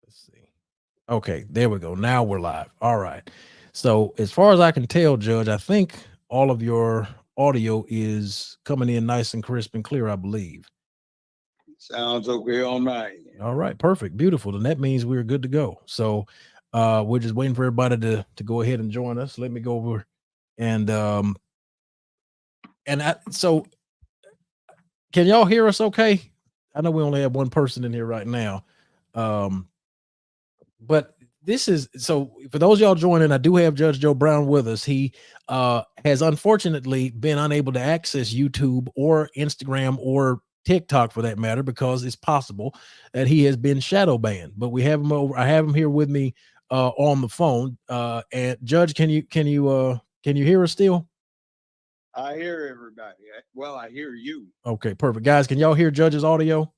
Let's see. Okay, there we go. Now we're live. All right. So as far as I can tell, Judge, I think all of your audio is coming in nice and crisp and clear, I believe. Sounds okay on my end. All right, perfect, beautiful. Then that means we're good to go. So we're just waiting for everybody to go ahead and join us. Let me go over and so can y'all hear us okay? I know we only have one person in here right now. But this is so for those y'all joining, I do have Judge Joe Brown with us. He has unfortunately been unable to access YouTube or Instagram or TikTok for that matter, because it's possible that he has been shadow banned. But we have him over. I have him here with me on the phone. And Judge, can you hear us still? I hear everybody. Well, I hear you. Okay, perfect. Guys, can y'all hear Judge's audio?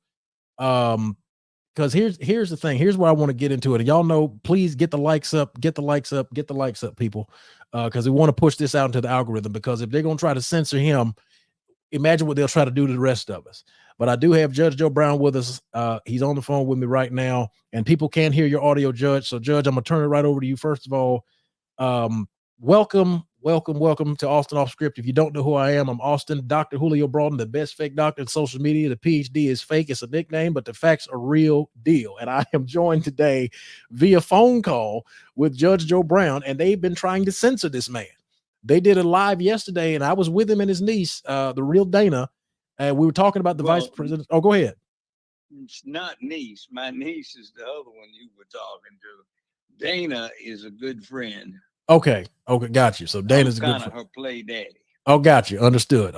Because here's the thing. Here's where I want to get into it. And y'all know, please get the likes up, get the likes up, get the likes up, people. Because we want to push this out into the algorithm. Because if they're gonna try to censor him, imagine what they'll try to do to the rest of us. But I do have Judge Joe Brown with us. He's on the phone with me right now, and people can hear your audio, Judge. So, Judge, I'm gonna turn it right over to you. First of all, welcome to Austin Off Script. If you don't know who I am, I'm Austin, Dr. Julio Broughton, the best fake doctor in social media. The PhD is fake. It's a nickname, but the facts are real deal. And I am joined today via phone call with Judge Joe Brown, and they've been trying to censor this man. They did a live yesterday, and I was with him and his niece, the real Dana, and we were talking about the vice president. Oh, go ahead. It's not niece. My niece is the other one you were talking to. Dana is a good friend. Okay, got you. So Dana's a good friend. Her play daddy. Oh, got you. Understood.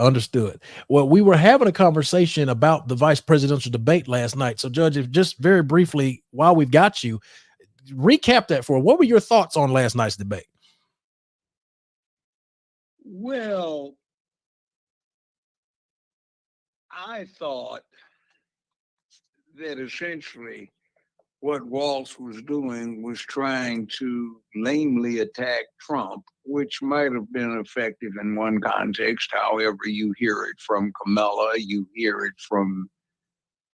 Well, we were having a conversation about the vice presidential debate last night. So, Judge, if just very briefly, while we've got you, recap that for what were your thoughts on last night's debate? Well, I thought that essentially what Walsh was doing was trying to lamely attack Trump, which might have been effective in one context. However, you hear it from Kamala, you hear it from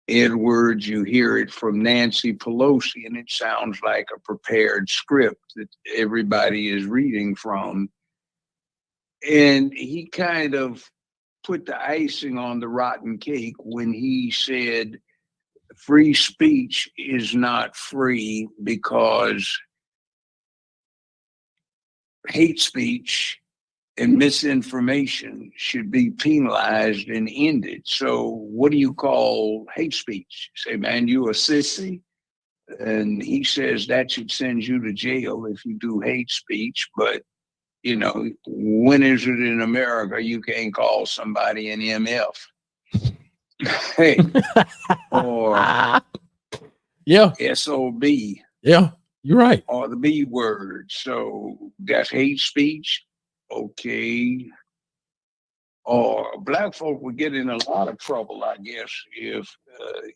Edwards, you hear it from Nancy Pelosi, and it sounds like a prepared script that everybody is reading from. And he kind of put the icing on the rotten cake when he said free speech is not free because hate speech and misinformation should be penalized and ended. So what do you call hate speech? Say, man, you a sissy? And he says that should send you to jail if you do hate speech. But, you know, when is it in America you can't call somebody an MF? Hey, or yeah, SOB. Yeah, you're right. Or the B word. So that's hate speech. Okay. Or black folk would get in a lot of trouble, I guess, if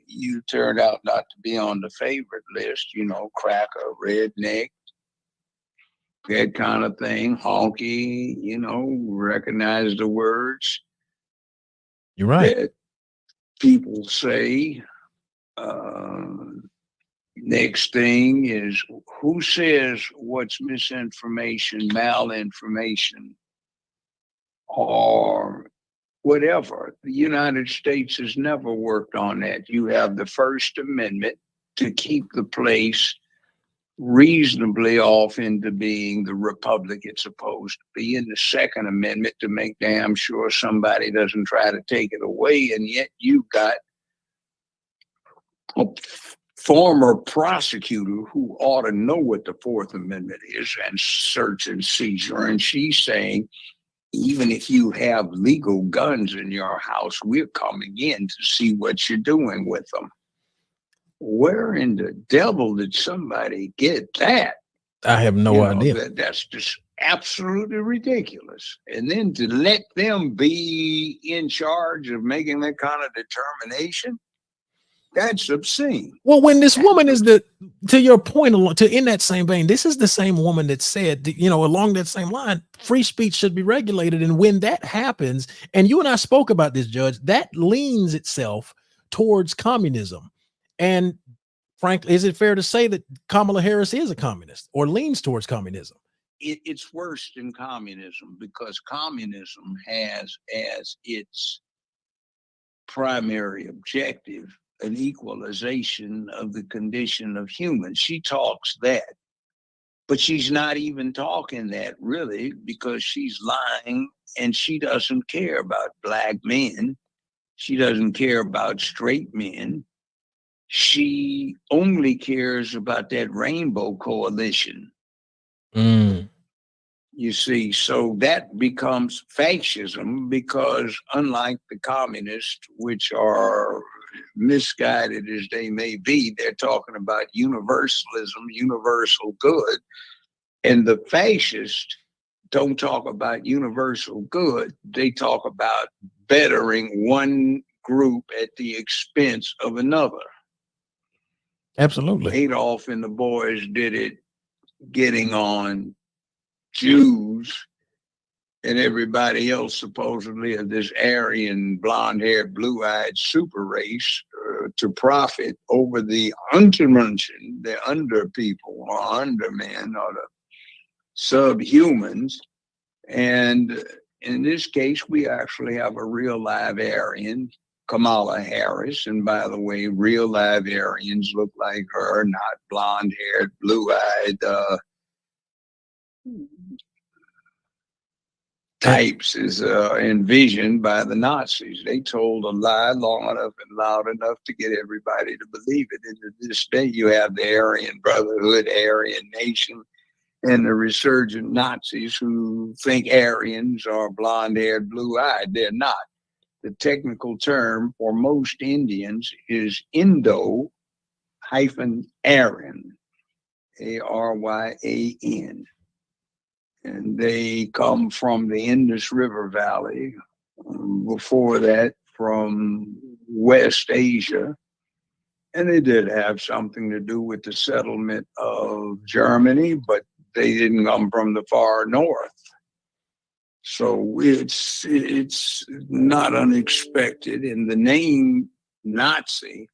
you turned out not to be on the favorite list, you know, cracker, redneck, that kind of thing, honky, you know, recognize the words. You're right. That people say. Next thing is who says what's misinformation, malinformation, or whatever. The United States has never worked on that. You have the First Amendment to keep the place reasonably off into being the republic it's supposed to be, and the Second Amendment to make damn sure somebody doesn't try to take it away. And yet you got a former prosecutor who ought to know what the Fourth Amendment is and search and seizure. And she's saying, even if you have legal guns in your house, we're coming in to see what you're doing with them. Where in the devil did somebody get that? I have no idea. That's just absolutely ridiculous. And then to let them be in charge of making that kind of determination, that's obscene. Well, when this woman is to your point, in that same vein, this is the same woman that said, along that same line, free speech should be regulated. And when that happens, and you and I spoke about this, Judge, that leans itself towards communism. And frankly, is it fair to say that Kamala Harris is a communist or leans towards communism? It's worse than communism, because communism has as its primary objective an equalization of the condition of humans. She talks that, but she's not even talking that really, because she's lying, and she doesn't care about black men. She doesn't care about straight men. She only cares about that rainbow coalition. You see, so that becomes fascism, because unlike the communists, which are misguided as they may be, they're talking about universalism, universal good. And the fascists don't talk about universal good. They talk about bettering one group at the expense of another. Absolutely. Adolf and the boys did it, getting on Jews and everybody else supposedly of this Aryan, blonde-haired, blue-eyed super race to profit over the Untermenschen, the under people, or undermen, or the subhumans. And in this case, we actually have a real live Aryan, Kamala Harris. And by the way, real live Aryans look like her, not blonde-haired, blue-eyed types as envisioned by the Nazis. They told a lie long enough and loud enough to get everybody to believe it. And to this day, you have the Aryan Brotherhood, Aryan Nation, and the resurgent Nazis who think Aryans are blonde-haired, blue-eyed. They're not. The technical term for most Indians is Indo-Aryan, Aryan. And they come from the Indus River Valley. Before that, from West Asia. And they did have something to do with the settlement of Germany, but they didn't come from the far north. So it's not unexpected. And the name Nazi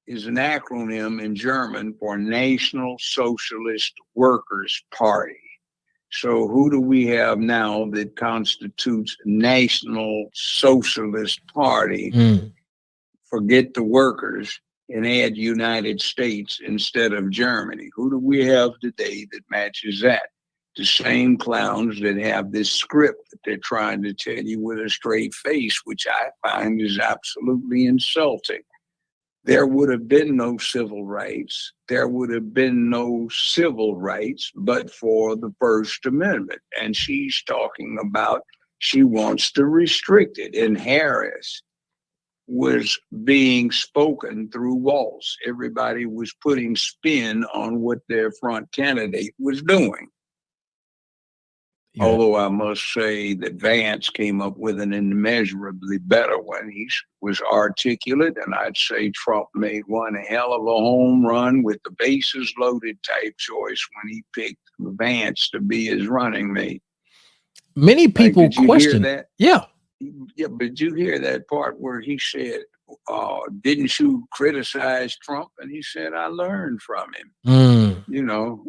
is an acronym in German for National Socialist Workers' Party. So who do we have now that constitutes National Socialist Party? Forget the workers and add United States instead of Germany. Who do we have today that matches that? The same clowns that have this script that they're trying to tell you with a straight face, which I find is absolutely insulting. There would have been no civil rights. There would have been no civil rights but for the First Amendment. And she's talking about she wants to restrict it. And Harris was being spoken through walls. Everybody was putting spin on what their front candidate was doing. Yeah. Although I must say that Vance came up with an immeasurably better one. He was articulate, and I'd say Trump made one a hell of a home run with the bases loaded type choice when he picked Vance to be his running mate. Many people question that. Yeah. Yeah, but did you hear that part where he said, didn't you criticize Trump? And he said, I learned from him. You know.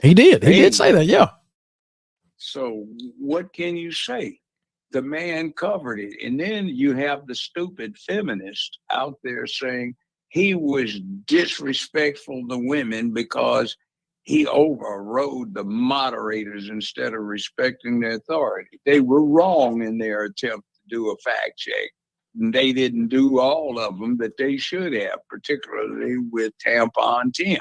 He did. He did say that, yeah. So what can you say? The man covered it. And then you have the stupid feminist out there saying he was disrespectful to women because he overrode the moderators instead of respecting their authority. They were wrong in their attempt to do a fact check. And they didn't do all of them that they should have, particularly with Tampon Tim.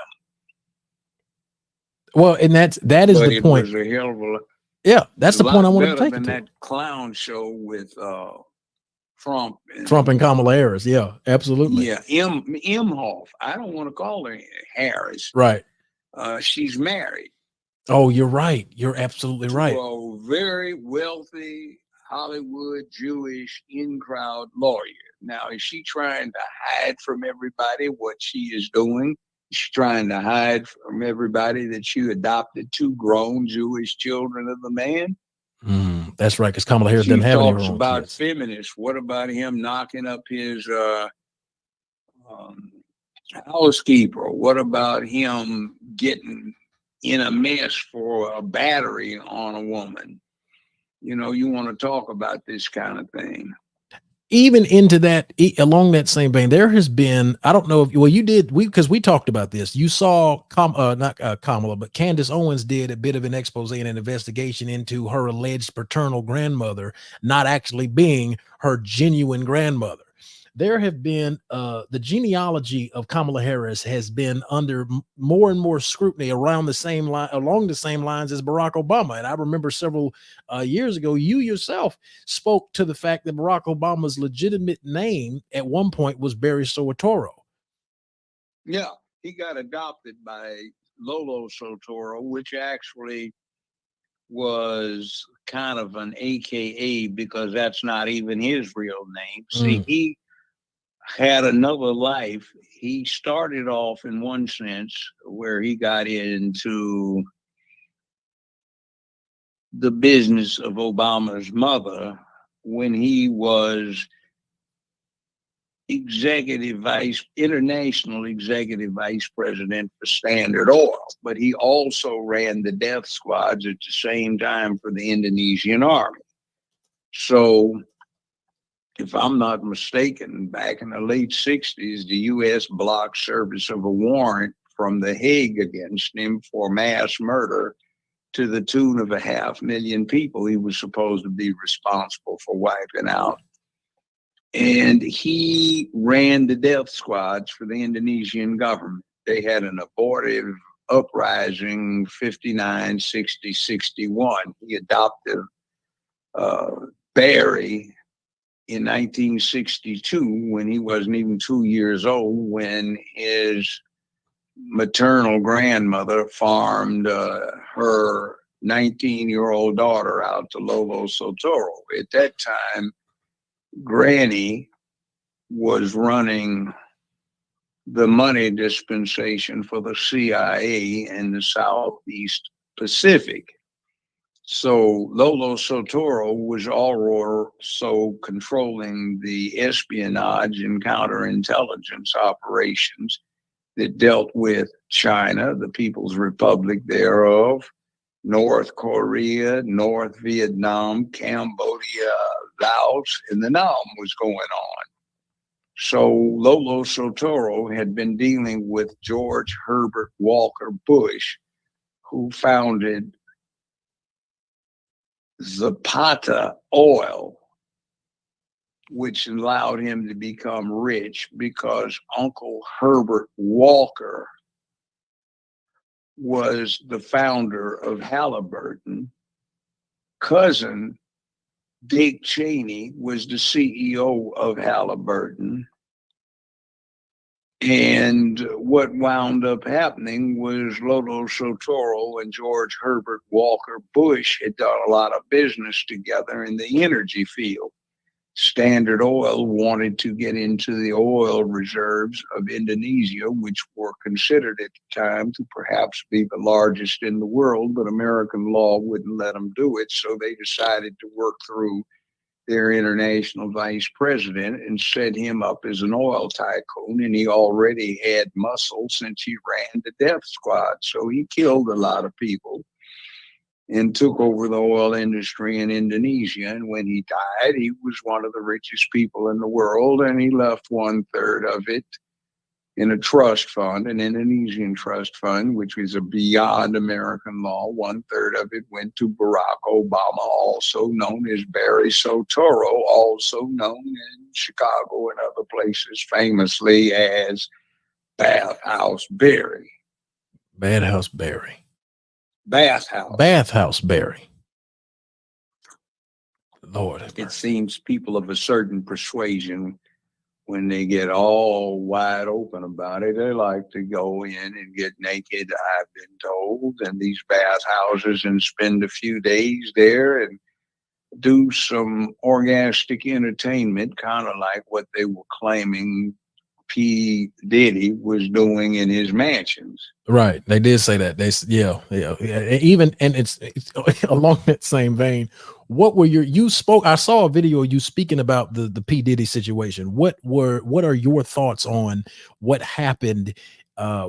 Well, and that is the point. It was a hell of a Yeah, that's the point I wanted to take it to. That clown show with Trump and Kamala Harris. Yeah, absolutely. Yeah, Imhoff. I don't want to call her Harris. Right. She's married. Oh, you're right. You're absolutely right. A very wealthy Hollywood Jewish in-crowd lawyer. Now, is she trying to hide from everybody what she is doing? She's trying to hide from everybody that she adopted two grown Jewish children of the man. That's right, because Kamala Harris didn't have any wrong kids. Feminists. What about him knocking up his housekeeper. What about him getting in a mess for a battery on a woman? You know, you want to talk about this kind of thing. Even into that, along that same vein, there has been, I don't know if, well, you did, because we talked about this. You saw, not Kamala, but Candace Owens did a bit of an expose and an investigation into her alleged paternal grandmother not actually being her genuine grandmother. There have been, the genealogy of Kamala Harris has been under more and more scrutiny around the same line, along the same lines as Barack Obama. And I remember several years ago, you yourself spoke to the fact that Barack Obama's legitimate name at one point was Barry Soetoro. Yeah, he got adopted by Lolo Soetoro, which actually was kind of an AKA because that's not even his real name. See, he had another life. He started off in one sense where he got into the business of Obama's mother when he was international executive vice president for Standard Oil, but he also ran the death squads at the same time for the Indonesian army. So, if I'm not mistaken, back in the late 60s, the U.S. blocked service of a warrant from The Hague against him for mass murder to the tune of 500,000 people he was supposed to be responsible for wiping out. And he ran the death squads for the Indonesian government. They had an abortive uprising, 59, 60, 61. He adopted Barry in 1962 when he wasn't even 2 years old, when his maternal grandmother farmed her 19-year-old daughter out to Lolo Soetoro. At that time, Granny was running the money dispensation for the CIA in the Southeast Pacific. So Lolo Soetoro was also controlling the espionage and counterintelligence operations that dealt with China, the People's Republic thereof, North Korea, North Vietnam, Cambodia, Laos, and the Nam was going on. So Lolo Soetoro had been dealing with George Herbert Walker Bush, who founded Zapata Oil, which allowed him to become rich because Uncle Herbert Walker was the founder of Halliburton. Cousin Dick Cheney was the CEO of Halliburton. And what wound up happening was Lolo Soetoro and George Herbert Walker Bush had done a lot of business together in the energy field. Standard Oil wanted to get into the oil reserves of Indonesia, which were considered at the time to perhaps be the largest in the world, but American law wouldn't let them do it. So they decided to work through their international vice president and set him up as an oil tycoon. And he already had muscle since he ran the death squad. So he killed a lot of people and took over the oil industry in Indonesia. And when he died, he was one of the richest people in the world, and he left 1/3 of it in a trust fund, an Indonesian trust fund, which was a beyond American law. 1/3 of it went to Barack Obama, also known as Barry Soetoro, also known in Chicago and other places famously as Bathhouse Barry. Bathhouse Barry. Bathhouse Barry. Lord. It seems people of a certain persuasion, when they get all wide open about it, they like to go in and get naked, I've been told, in these bathhouses and spend a few days there and do some orgastic entertainment, kind of like what they were claiming P. Diddy was doing in his mansions. Right. They did say that. Yeah. Even, and it's along that same vein. What were I saw a video of you speaking about the P. Diddy situation. What are your thoughts on what happened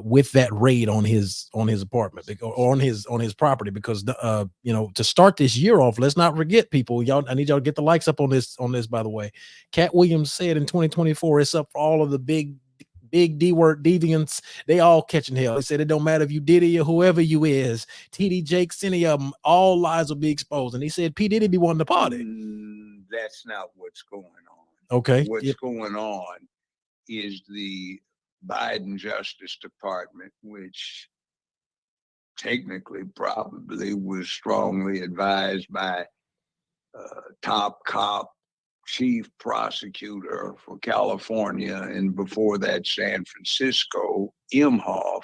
with that raid on his apartment, or on his property? Because to start this year off, let's not forget, people, y'all, I need y'all to get the likes up on this, by the way. Cat Williams said in 2024, it's up for all of the big D word deviants. They all catching hell. He said it don't matter if you Diddy or whoever you is, TD Jakes, any of them, all lies will be exposed. And he said P. Diddy be wanting the party. That's not what's going on. Okay. What's going on is the Biden Justice Department, which technically probably was strongly advised by top cop, chief prosecutor for California, and before that, San Francisco, Imhoff,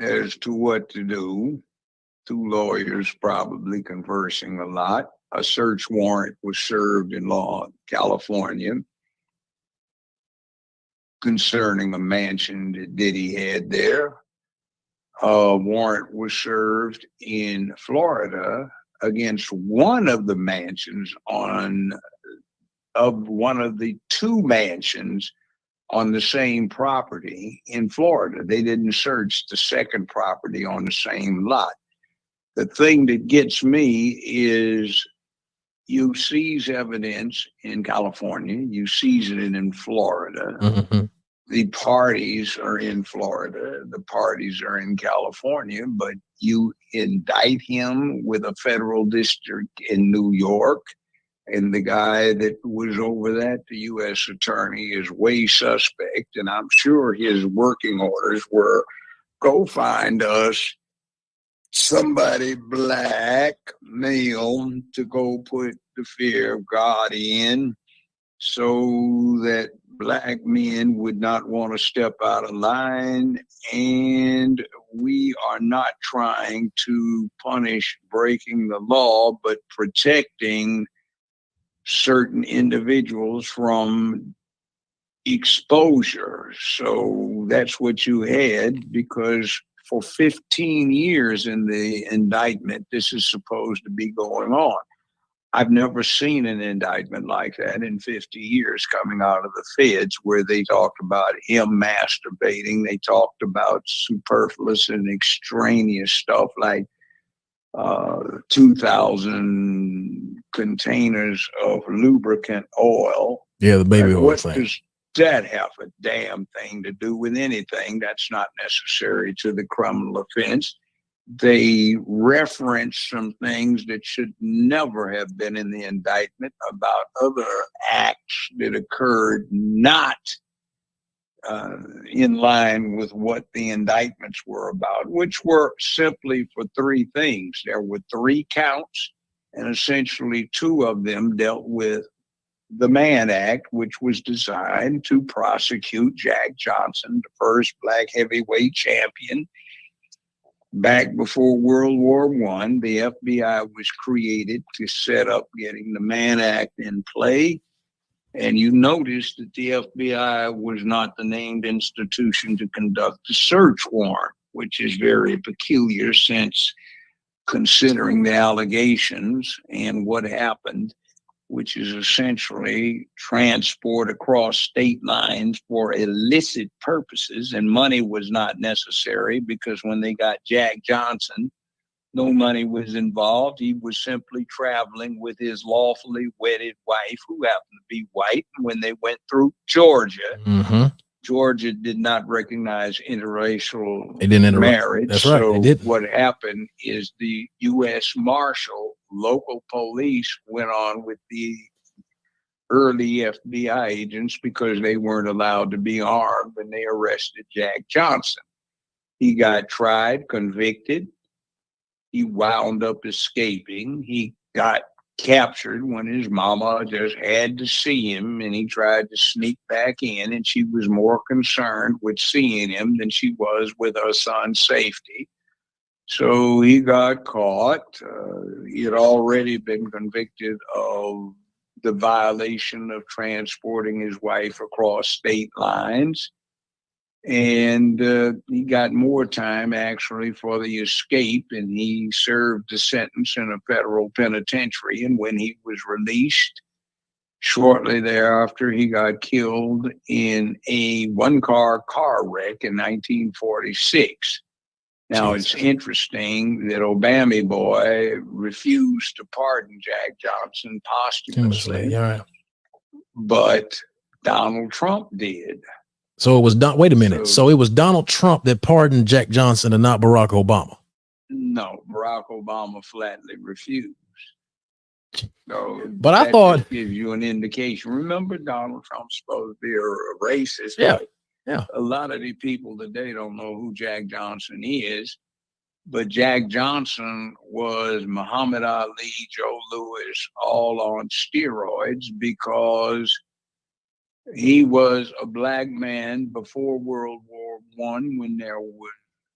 as to what to do. Two lawyers probably conversing a lot. A search warrant was served in California concerning a mansion that Diddy had there. A warrant was served in Florida against one of the mansions of one of the two mansions on the same property in Florida. They didn't search the second property on the same lot. The thing that gets me is you seize evidence in California, you seize it in Florida. Mm-hmm. The parties are in Florida, the parties are in California, but you indict him with a federal district in New York. And the guy that was over that, the U.S. attorney, is way suspect. And I'm sure his working orders were, go find us somebody black, male, to go put the fear of God in, so that black men would not want to step out of line. And we are not trying to punish breaking the law, but protecting certain individuals from exposure. So that's what you had, because for 15 years in the indictment, this is supposed to be going on. I've never seen an indictment like that in 50 years coming out of the feds, where they talked about him masturbating. They talked about superfluous and extraneous stuff like 2,000 containers of lubricant oil. Yeah, the baby oil What thing. does that have a damn thing to do with anything? That's not necessary to the criminal offense. They reference some things that should never have been in the indictment about other acts that occurred not in line with what the indictments were about, which were simply for three things. There were three counts, and essentially two of them dealt with the Mann Act, which was designed to prosecute Jack Johnson, the first black heavyweight champion. Back before World War I, the FBI was created to set up getting the Mann Act in play. And you notice that the FBI was not the named institution to conduct the search warrant, which is very peculiar, since considering the allegations and what happened, which is essentially transport across state lines for illicit purposes, and money was not necessary, because when they got Jack Johnson, no money was involved. He was simply traveling with his lawfully wedded wife, who happened to be white. And when they went through Georgia, Georgia did not recognize interracial marriage. That's right. So what happened is the U.S. Marshal, local police, went on with the early FBI agents because they weren't allowed to be armed, and they arrested Jack Johnson. He got tried, convicted. He wound up escaping. He got captured when his mama just had to see him, and he tried to sneak back in, and she was more concerned with seeing him than she was with her son's safety. So he got caught. He had already been convicted of the violation of transporting his wife across state lines. And he got more time actually for the escape, and he served the sentence in a federal penitentiary. And when he was released, shortly thereafter, he got killed in a one-car wreck in 1946. Now, Jesus. it's interesting that Obama boy refused to pardon Jack Johnson posthumously, Yeah. but Donald Trump did. So it was wait a minute. So it was Donald Trump that pardoned Jack Johnson and not Barack Obama. No, Barack Obama flatly refused. So, but I thought gives you an indication. Remember, Donald Trump's supposed to be a racist. Yeah. A lot of the people today don't know who Jack Johnson is, but Jack Johnson was Muhammad Ali, Joe Louis, all on steroids, because he was a black man before World War I, when there was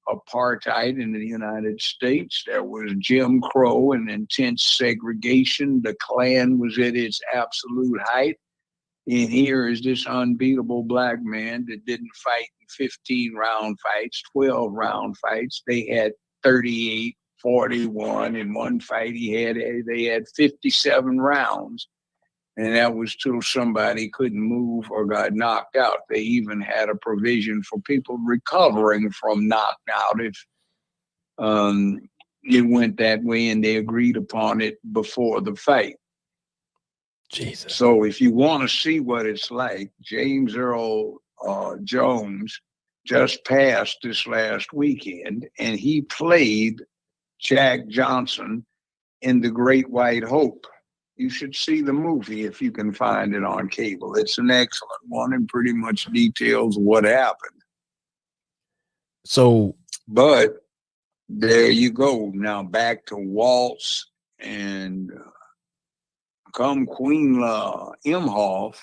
apartheid in the United States. There was Jim Crow and intense segregation. The Klan was at its absolute height. And here is this unbeatable black man that didn't fight in 15 round fights, 12 round fights. They had 38, 41 in one fight. They had 57 rounds. And that was till somebody couldn't move or got knocked out. They even had a provision for people recovering from knocked out if it went that way, and they agreed upon it before the fight. Jesus. So if you want to see what it's like, James Earl Jones just passed this last weekend, and he played Jack Johnson in The Great White Hope. You should see the movie if you can find it on cable. It's an excellent one and pretty much details what happened. So, but there you go. Now back to Waltz and come Queen Imhoff.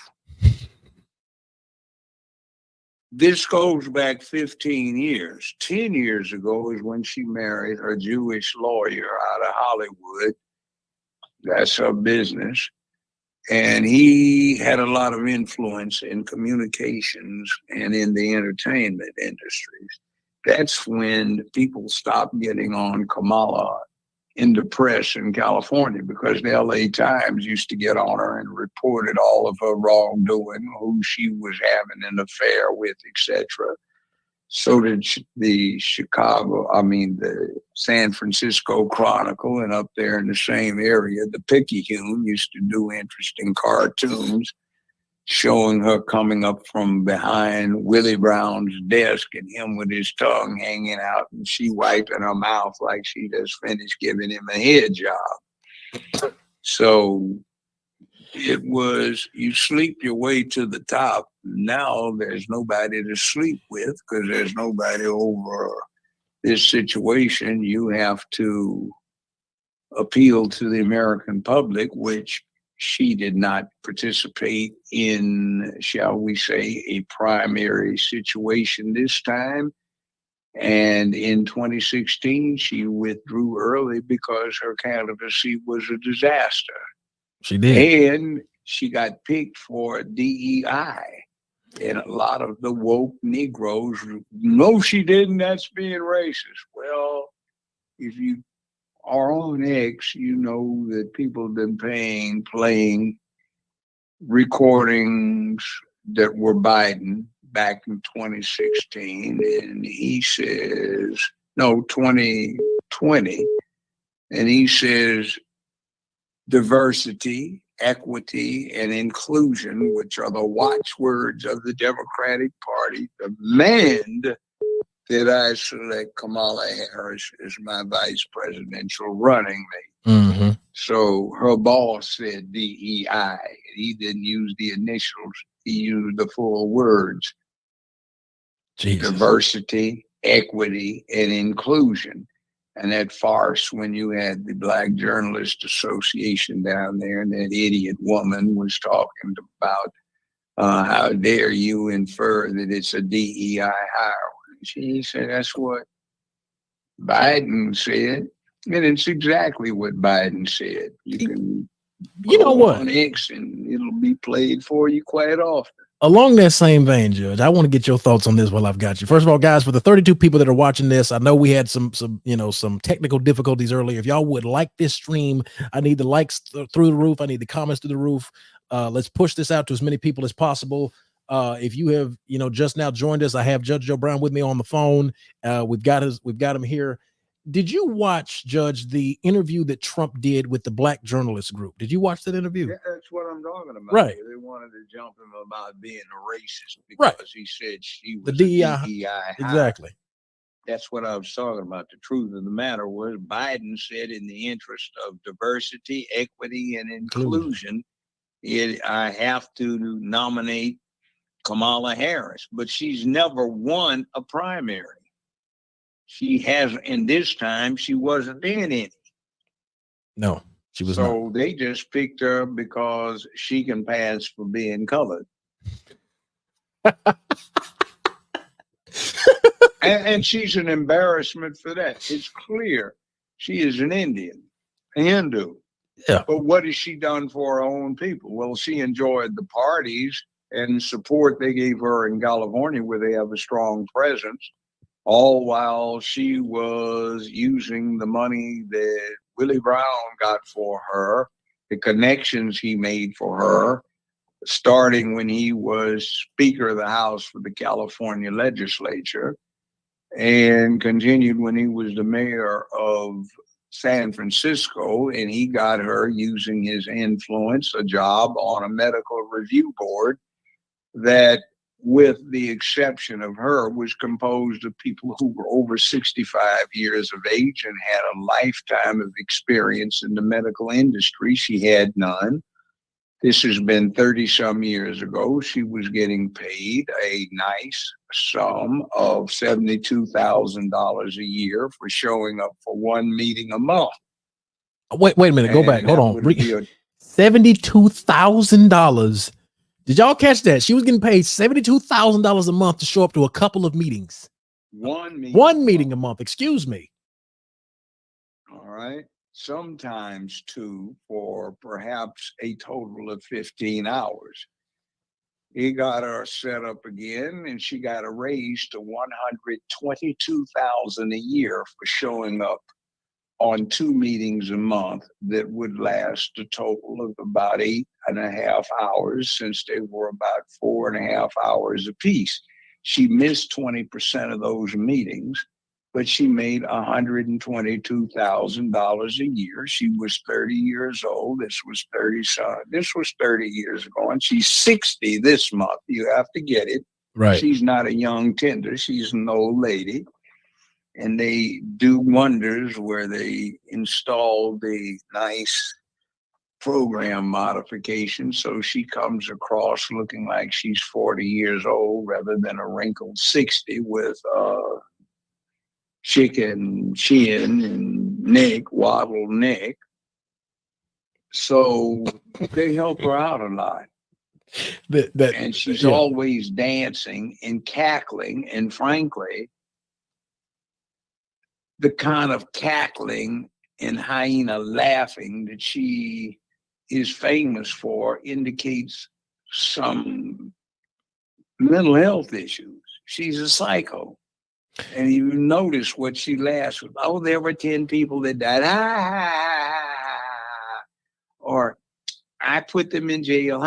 This goes back 15 years. 10 years ago is when she married her Jewish lawyer out of Hollywood. That's her business. And he had a lot of influence in communications and in the entertainment industries. That's when people stopped getting on Kamala in the press in California, because the LA Times used to get on her and reported all of her wrongdoing, who she was having an affair with, etc. So did the San Francisco Chronicle, and up there in the same area, the Picayune used to do interesting cartoons showing her coming up from behind Willie Brown's desk and him with his tongue hanging out and she wiping her mouth like she just finished giving him a head job. So it was, you sleep your way to the top. Now there's nobody to sleep with because there's nobody over this situation. You have to appeal to the American public, which she did not participate in, shall we say, a primary situation this time. And in 2016, she withdrew early because her candidacy was a disaster. She did. And she got picked for DEI. And a lot of the woke Negroes, no, she didn't, that's being racist. Well, if you are on X, you know that people have been playing recordings that were Biden back in 2016. And he says, no, 2020. And he says, diversity, equity, and inclusion, which are the watchwords of the Democratic Party, demand that I select Kamala Harris as my vice presidential running mate. Mm-hmm. So her boss said DEI. He didn't use the initials. He used the full words. Jesus. Diversity, equity, and inclusion. And that farce when you had the Black Journalist Association down there and that idiot woman was talking about how dare you infer that it's a DEI hire. She said, that's what Biden said. And it's exactly what Biden said. You can You know what? On X, and it'll be played for you quite often. Along that same vein, Judge, I want to get your thoughts on this while I've got you. First of all, guys, for the 32 people that are watching this, I know we had some technical difficulties earlier. If y'all would like this stream, I need the likes through the roof. I need the comments through the roof. Let's push this out to as many people as possible. If you have, just now joined us, I have Judge Joe Brown with me on the phone. We've got him here. Did you watch, Judge, the interview that Trump did with the Black Journalists Group? Did you watch that interview? Yeah, that's what I'm talking about. Right. They wanted to jump him about being a racist because he said she was the DEI. DEI. Exactly. That's what I was talking about. The truth of the matter was Biden said in the interest of diversity, equity, and inclusion, I have to nominate Kamala Harris, but she's never won a primary. She has, and this time she wasn't in any. No, she was so not. They just picked her because she can pass for being colored. and she's an embarrassment for that. It's clear she is an Indian, a Hindu. Yeah. But what has she done for her own people? Well, she enjoyed the parties and support they gave her in California, where they have a strong presence, all while she was using the money that Willie Brown got for her, the connections he made for her, starting when he was Speaker of the House for the California legislature, and continued when he was the mayor of San Francisco, and he got her using his influence, a job on a medical review board that, with the exception of her, was composed of people who were over 65 years of age and had a lifetime of experience in the medical industry. She had none. This has been 30 some years ago. She was getting paid a nice sum of $72,000 a year for showing up for one meeting a month. Wait a minute. Go back. Hold on. $72,000. Did y'all catch that? She was getting paid $72,000 a month to show up to a couple of meetings. One meeting a month. Excuse me. All right. Sometimes two, for perhaps a total of 15 hours. He got her set up again, and she got a raise to $122,000 a year for showing up on 2 meetings a month that would last a total of about 8.5 hours, since they were about 4.5 hours apiece. She missed 20% of those meetings, but she made $122,000 a year. She was 30 years old. This was 30 years ago, and she's 60 this month. You have to get it. Right. She's not a young tender. She's an old lady. And they do wonders where they install the nice program modification, so she comes across looking like she's 40 years old rather than a wrinkled 60 with chicken chin and waddle neck. So they help her out a lot. And she's always dancing and cackling, and frankly, the kind of cackling and hyena laughing that she is famous for indicates some mental health issues. She's a psycho. And you notice what she laughs with. Oh, there were 10 people that died. Or I put them in jail.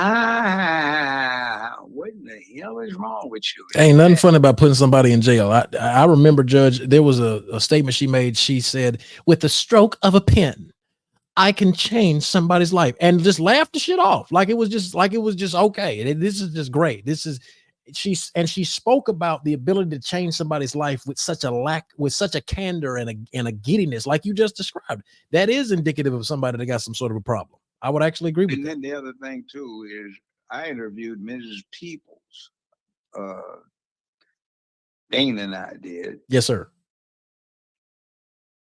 What in the hell is wrong with you? Ain't nothing funny about putting somebody in jail. I remember, Judge, there was a statement she made. She said, with the stroke of a pen, I can change somebody's life, and just laughed the shit off. Like it was just okay. This is just great. She spoke about the ability to change somebody's life with such a candor and a giddiness, like you just described. That is indicative of somebody that got some sort of a problem. I would actually agree with that. And then the other thing too is I interviewed Mrs. Peoples. Dana and I did. Yes, sir.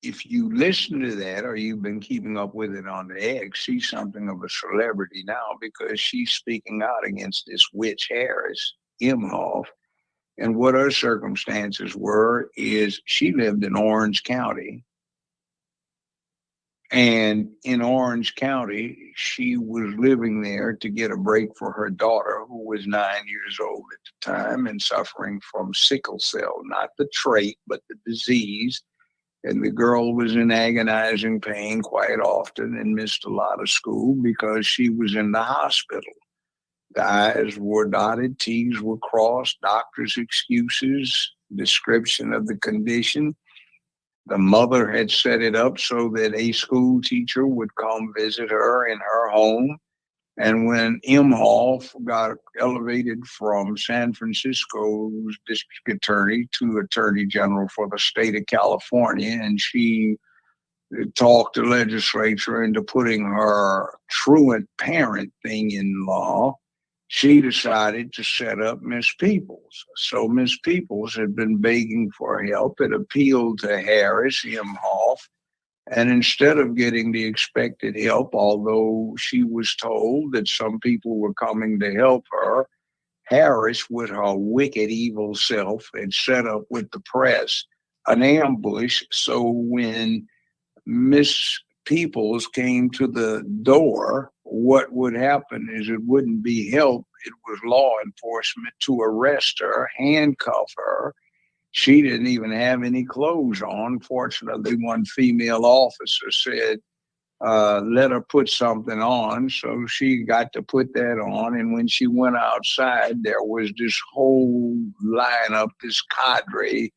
If you listen to that, or you've been keeping up with it on the X, she's something of a celebrity now, because she's speaking out against this witch Harris Imhoff. And what her circumstances were is she lived in Orange County, And in Orange County, she was living there to get a break for her daughter, who was 9 years old at the time and suffering from sickle cell, not the trait, but the disease. And the girl was in agonizing pain quite often and missed a lot of school because she was in the hospital. The I's were dotted, T's were crossed, doctor's excuses, description of the condition. The mother had set it up so that a school teacher would come visit her in her home. And when Imhoff got elevated from San Francisco's district attorney to attorney general for the state of California, and she talked the legislature into putting her truant parent thing in law, she decided to set up Miss Peoples. So Miss Peoples had been begging for help. It appealed to Harris Imhoff. And instead of getting the expected help, although she was told that some people were coming to help her, Harris, with her wicked, evil self, had set up with the press an ambush. So when Miss Peoples came to the door, what would happen is it wouldn't be help. It was law enforcement to arrest her, handcuff her. She didn't even have any clothes on. Fortunately, one female officer said, let her put something on. So she got to put that on. And when she went outside, there was this whole lineup, this cadre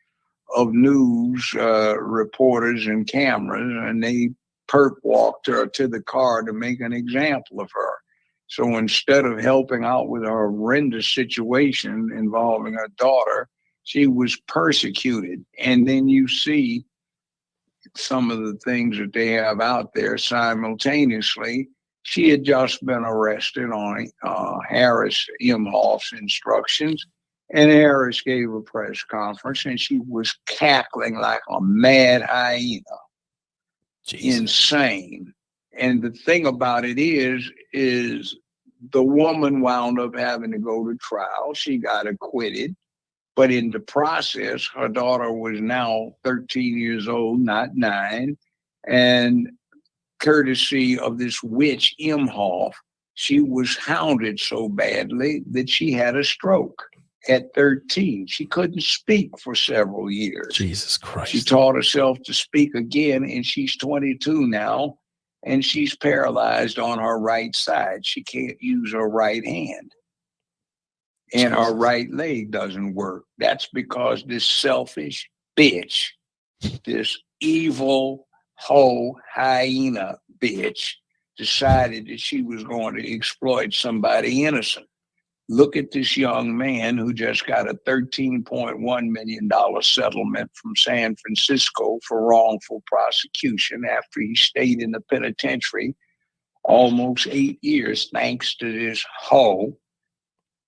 of news reporters and cameras, and they perp walked her to the car to make an example of her. So instead of helping out with a horrendous situation involving her daughter, she was persecuted. And then you see some of the things that they have out there simultaneously. She had just been arrested on Harris Imhoff's instructions, and Harris gave a press conference, and she was cackling like a mad hyena. Jesus. Insane. And the thing about it is the woman wound up having to go to trial. She got acquitted. But in the process, her daughter was now 13 years old, not 9. And courtesy of this witch, Imhoff, she was hounded so badly that she had a stroke at 13. She couldn't speak for several years. Jesus Christ. She taught herself to speak again, and she's 22 now, and she's paralyzed on her right side. She can't use her right hand. And her right leg doesn't work. That's because this selfish bitch, this evil hoe hyena bitch, decided that she was going to exploit somebody innocent. Look at this young man who just got a $13.1 million settlement from San Francisco for wrongful prosecution after he stayed in the penitentiary almost 8 years, thanks to this hoe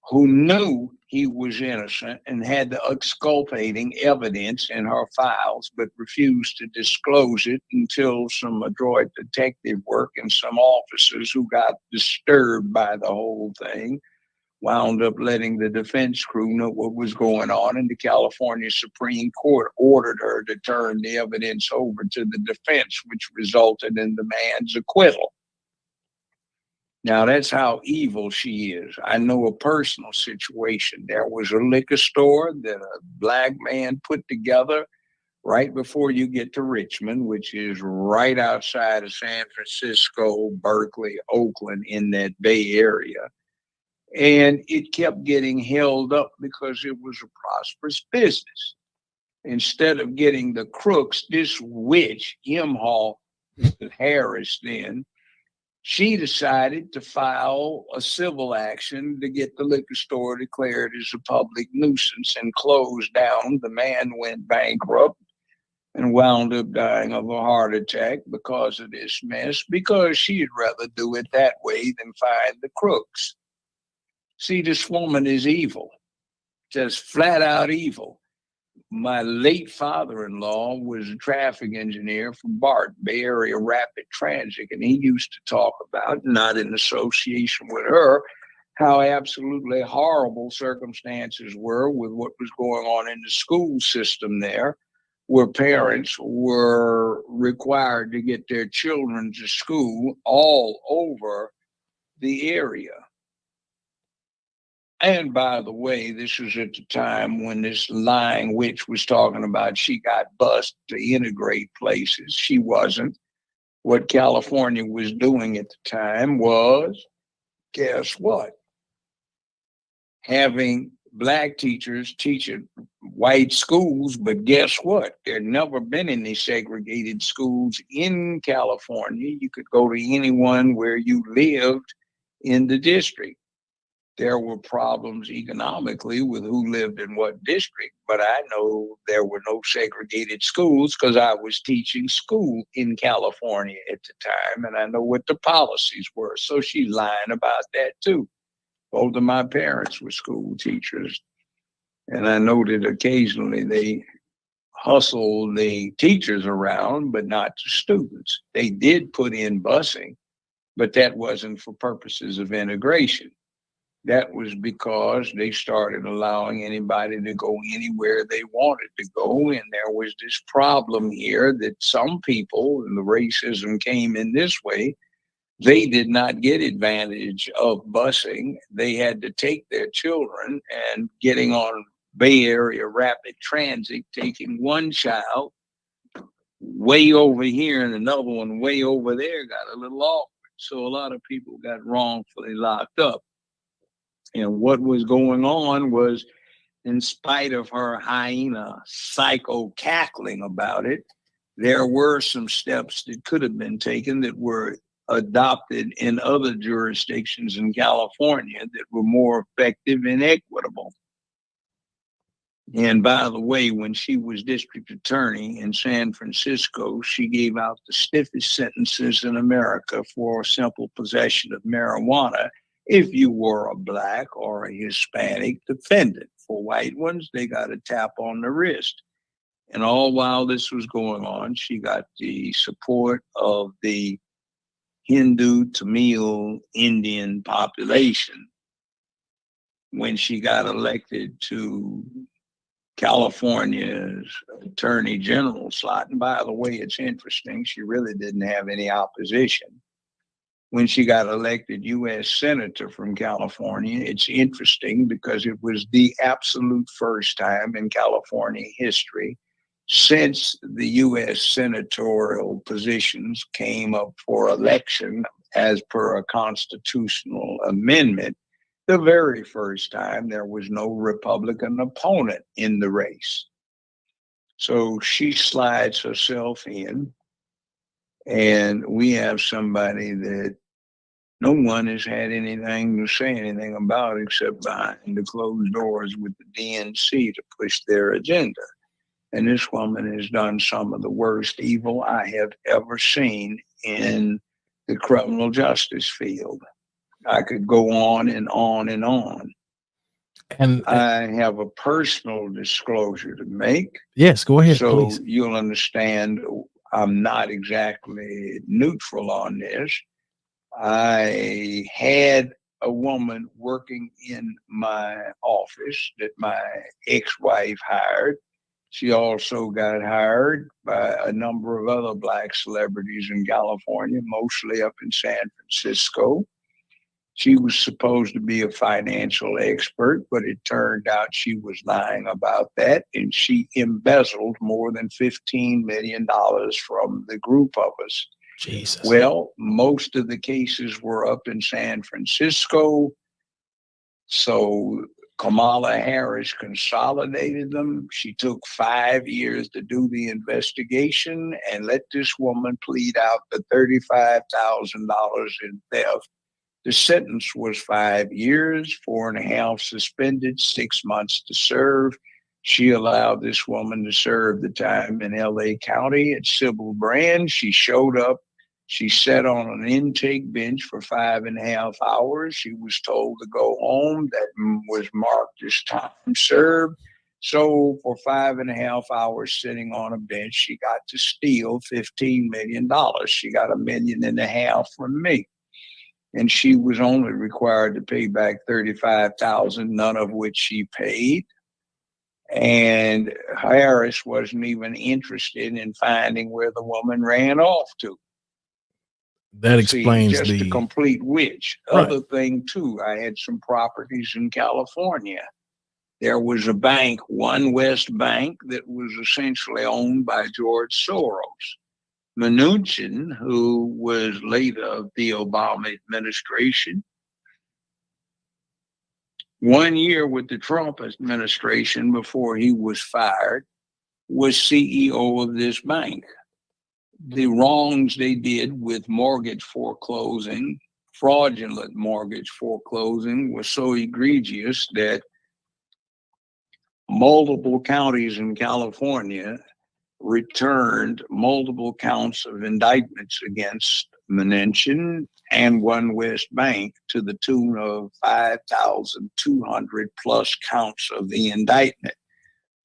who knew he was innocent and had the exculpating evidence in her files, but refused to disclose it until some adroit detective work and some officers who got disturbed by the whole thing wound up letting the defense crew know what was going on, and the California Supreme Court ordered her to turn the evidence over to the defense, which resulted in the man's acquittal. Now, that's how evil she is. I know a personal situation. There was a liquor store that a black man put together right before you get to Richmond, which is right outside of San Francisco, Berkeley, Oakland, in that Bay Area. And it kept getting held up because it was a prosperous business. Instead of getting the crooks, this witch, Imhoff, Harris then, she decided to file a civil action to get the liquor store declared as a public nuisance and closed down. The man went bankrupt and wound up dying of a heart attack because of this mess, because she'd rather do it that way than find the crooks. See, this woman is evil, just flat out evil. My late father-in-law was a traffic engineer for BART, Bay Area Rapid Transit, and he used to talk about, not in association with her, how absolutely horrible circumstances were with what was going on in the school system there, where parents were required to get their children to school all over the area. And by the way, this was at the time when this lying witch was talking about she got bused to integrate places. She wasn't. What California was doing at the time was, guess what? Having black teachers teach at white schools, but guess what? There never been any segregated schools in California. You could go to anyone where you lived in the district. There were problems economically with who lived in what district, but I know there were no segregated schools because I was teaching school in California at the time, and I know what the policies were. So she's lying about that too. Both of my parents were school teachers, and I know that occasionally they hustled the teachers around, but not the students. They did put in busing, but that wasn't for purposes of integration. That was because they started allowing anybody to go anywhere they wanted to go. And there was this problem here that some people, and the racism came in this way, they did not get advantage of busing. They had to take their children and getting on Bay Area rapid transit, taking one child way over here and another one way over there got a little awkward. So a lot of people got wrongfully locked up. And what was going on was, in spite of her hyena psycho cackling about it, there were some steps that could have been taken that were adopted in other jurisdictions in California that were more effective and equitable. And by the way, when she was district attorney in San Francisco, she gave out the stiffest sentences in America for simple possession of marijuana if you were a black or a Hispanic defendant. For white ones, they got a tap on the wrist. And all while this was going on, she got the support of the Hindu, Tamil, Indian population. When she got elected to California's attorney general slot, and by the way, it's interesting, she really didn't have any opposition. When she got elected U.S. Senator from California, it's interesting because it was the absolute first time in California history since the U.S. senatorial positions came up for election as per a constitutional amendment. The very first time there was no Republican opponent in the race. So she slides herself in, and we have somebody that no one has had anything to say anything about except behind the closed doors with the DNC to push their agenda. And this woman has done some of the worst evil I have ever seen in the criminal justice field. I could go on and on and on. And I have a personal disclosure to make. yes, go ahead, so please. You'll understand I'm not exactly neutral on this. I had a woman working in my office that my ex-wife hired. She also got hired by a number of other black celebrities in California, mostly up in San Francisco. She was supposed to be a financial expert, but it turned out she was lying about that, and she embezzled more than $15 million from the group of us. Jesus. Well, most of the cases were up in San Francisco, so Kamala Harris consolidated them. She took 5 years to do the investigation and let this woman plead out the $35,000 in theft. The sentence was 5 years, 4.5 suspended, 6 months to serve. She allowed this woman to serve the time in LA County at Sybil Brand. She showed up. She sat on an intake bench for 5.5 hours. She was told to go home. That was marked as time served. So for 5.5 hours sitting on a bench, she got to steal $15 million. She got $1.5 million from me. And she was only required to pay back $35,000, none of which she paid. And Harris wasn't even interested in finding where the woman ran off to. That See, explains just a complete witch. Right. Other thing too, I had some properties in California. There was a bank, One West Bank, that was essentially owned by George Soros. Mnuchin, who was later of the Obama administration, 1 year with the Trump administration before he was fired, was CEO of this bank. The wrongs they did with mortgage foreclosing, fraudulent mortgage foreclosing, was so egregious that multiple counties in California returned multiple counts of indictments against Mnuchin and One West Bank to the tune of 5,200 plus counts of the indictment.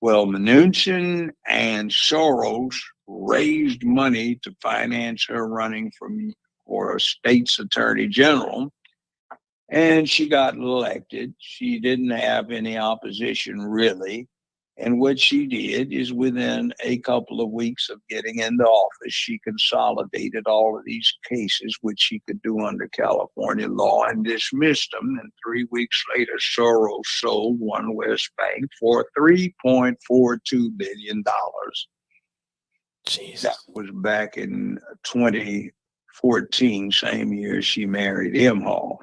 Well, Mnuchin and Soros raised money to finance her running for a state's attorney general, and she got elected. She didn't have any opposition, really. And what she did is within a couple of weeks of getting into office, she consolidated all of these cases, which she could do under California law, and dismissed them. And 3 weeks later, Soros sold One West Bank for $3.42 billion. Jesus. That was back in 2014, same year she married Imhoff.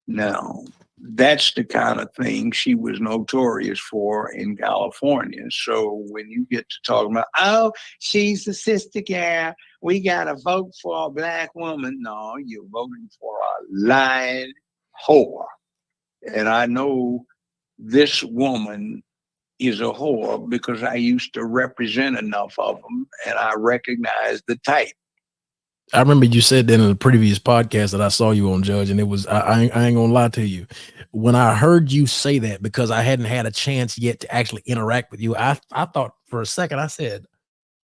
Now, that's the kind of thing she was notorious for in California. So when you get to talking about, oh, she's a sister gal, we got to vote for a black woman. No, you're voting for a lying whore. And I know this woman is a whore because I used to represent enough of them, and I recognize the type. I remember you said that in a previous podcast that I saw you on, Judge, and it was, I ain't gonna lie to you. When I heard you say that, because I hadn't had a chance yet to actually interact with you, I thought for a second, I said,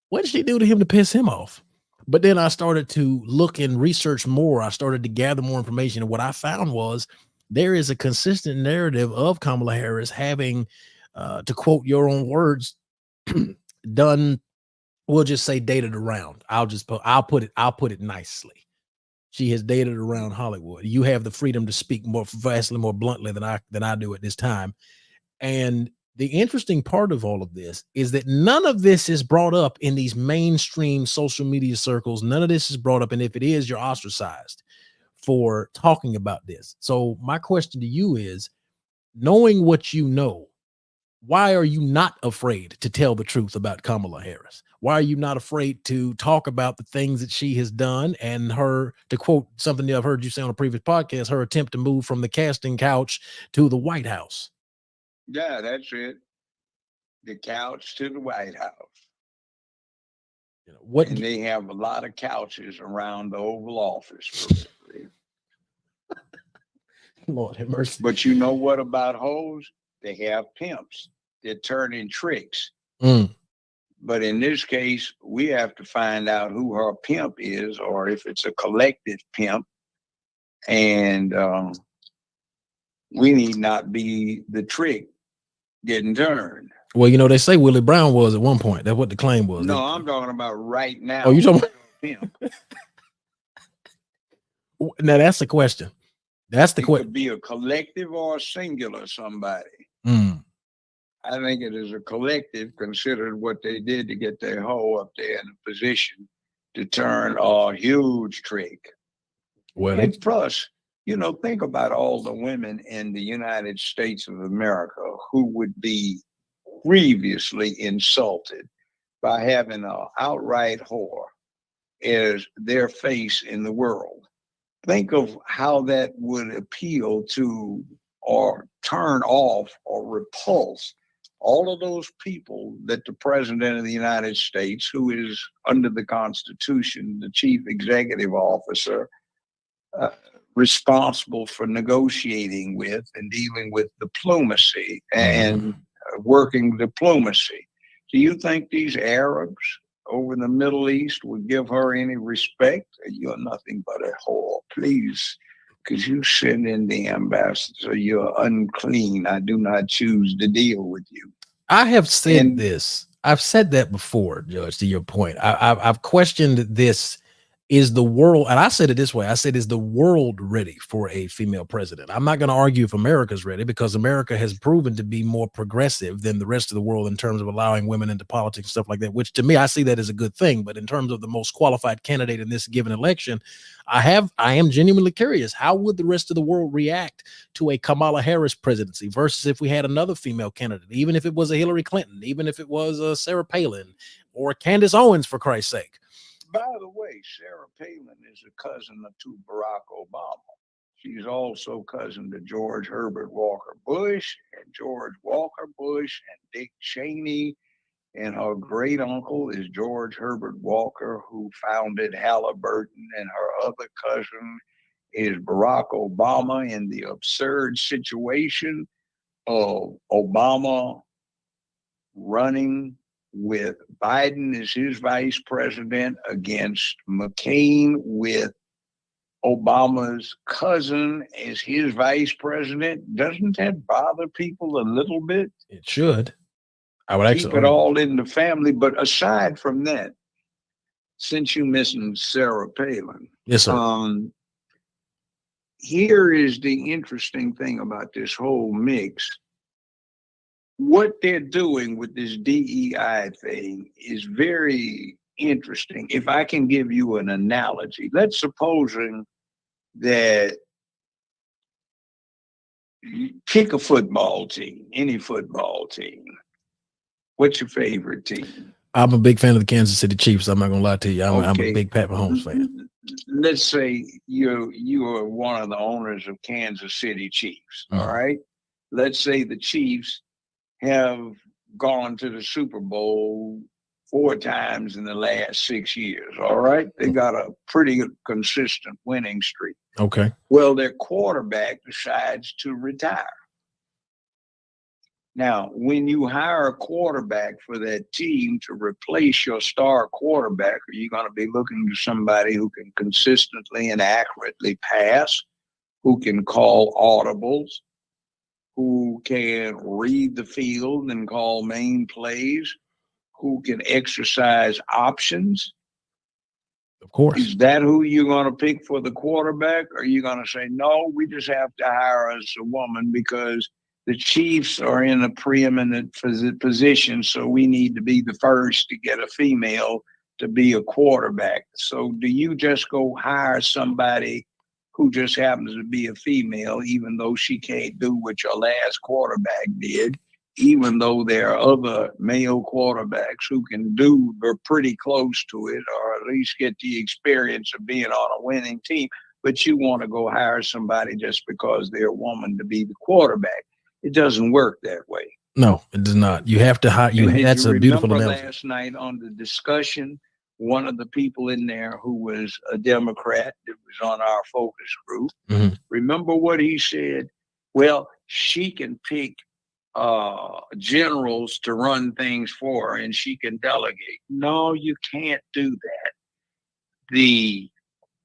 what did she do to him to piss him off? But then I started to look and research more. I started to gather more information. And what I found was there is a consistent narrative of Kamala Harris having, to quote your own words, done, we'll just say dated around. I'll put it nicely. She has dated around Hollywood. You have the freedom to speak more vastly more bluntly than I do at this time. And the interesting part of all of this is that none of this is brought up in these mainstream social media circles. None of this is brought up. And if it is, you're ostracized for talking about this. So my question to you is, knowing what you know, why are you not afraid to tell the truth about Kamala Harris? Why are you not afraid to talk about the things that she has done and her, to quote something that I've heard you say on a previous podcast, her attempt to move from the casting couch to the White House? Yeah, that's it. The couch to the White House. You know, what? And they have a lot of couches around the Oval Office. Lord have mercy. But you know what about hoes? They have pimps. They're turning tricks. Mm. But in this case, we have to find out who her pimp is, or if it's a collective pimp. And we need not be the trick getting turned. Well, you know, they say Willie Brown was at one point. That's what the claim was. No, I'm talking about right now. Oh, you talking about pimp? Now that's the question. That's the question. It could be a collective or a singular somebody. Mm. I think it is a collective, considered what they did to get their hoe up there in a position to turn a huge trick. Well, and plus, you know, think about all the women in the United States of America who would be grievously insulted by having an outright whore as their face in the world. Think of how that would appeal to or turn off or repulse all of those people that the president of the United States, who is under the Constitution, the chief executive officer, responsible for negotiating with and dealing with diplomacy and working diplomacy. Do you think these Arabs over in the Middle East would give her any respect? You're nothing but a whore. Please, because you send in the ambassador, you're unclean. I do not choose to deal with you. I have said And this. I've said that before, Judge, to your point. I've questioned this. Is the world, and I said it this way, I said, is the world ready for a female president? I'm not going to argue if America's ready, because America has proven to be more progressive than the rest of the world in terms of allowing women into politics and stuff like that, which to me, I see that as a good thing. But in terms of the most qualified candidate in this given election, I am genuinely curious. How would the rest of the world react to a Kamala Harris presidency versus if we had another female candidate, even if it was a Hillary Clinton, even if it was a Sarah Palin or Candace Owens, for Christ's sake? by the way, Sarah Palin is a cousin to Barack Obama. She's also cousin to George Herbert Walker Bush and George Walker Bush and Dick Cheney. And her great uncle is George Herbert Walker, who founded Halliburton, and her other cousin is Barack Obama, in the absurd situation of Obama running with Biden as his vice president against McCain, with Obama's cousin as his vice president. Doesn't that bother people a little bit? It should. I would Keep actually it all in the family. But aside from that, since you mentioned Sarah Palin, yes, sir. Here is the interesting thing about this whole mix. What they're doing with this DEI thing is very interesting. If I can give you an analogy, let's supposing that you pick a football team, any football team. What's your favorite team? I'm a big fan of the Kansas City Chiefs. I'm not gonna lie to you. I'm a Okay. big Pat Mahomes fan. Let's say you are one of the owners of Kansas City Chiefs. All right. Let's say the Chiefs have gone to the Super Bowl 4 times in the last 6 years. All right. They got a pretty consistent winning streak. Okay. Well, their quarterback decides to retire. Now, when you hire a quarterback for that team to replace your star quarterback, are you going to be looking to somebody who can consistently and accurately pass, who can call audibles, who can read the field and call main plays, who can exercise options? Of course. Is that who you're going to pick for the quarterback? Or are you going to say, no, we just have to hire us a woman because the Chiefs are in a preeminent position, so we need to be the first to get a female to be a quarterback? So do you just go hire somebody who just happens to be a female, even though she can't do what your last quarterback did, even though there are other male quarterbacks who can do or pretty close to it, or at least get the experience of being on a winning team, but you want to go hire somebody just because they're a woman to be the quarterback? It doesn't work that way. No, it does not. You have to hire you. That's a beautiful analogy. Last night on the discussion, one of the people in there who was a Democrat that was on our focus group, remember what he said? Well, she can pick generals to run things for her and she can delegate. No, you can't do that. The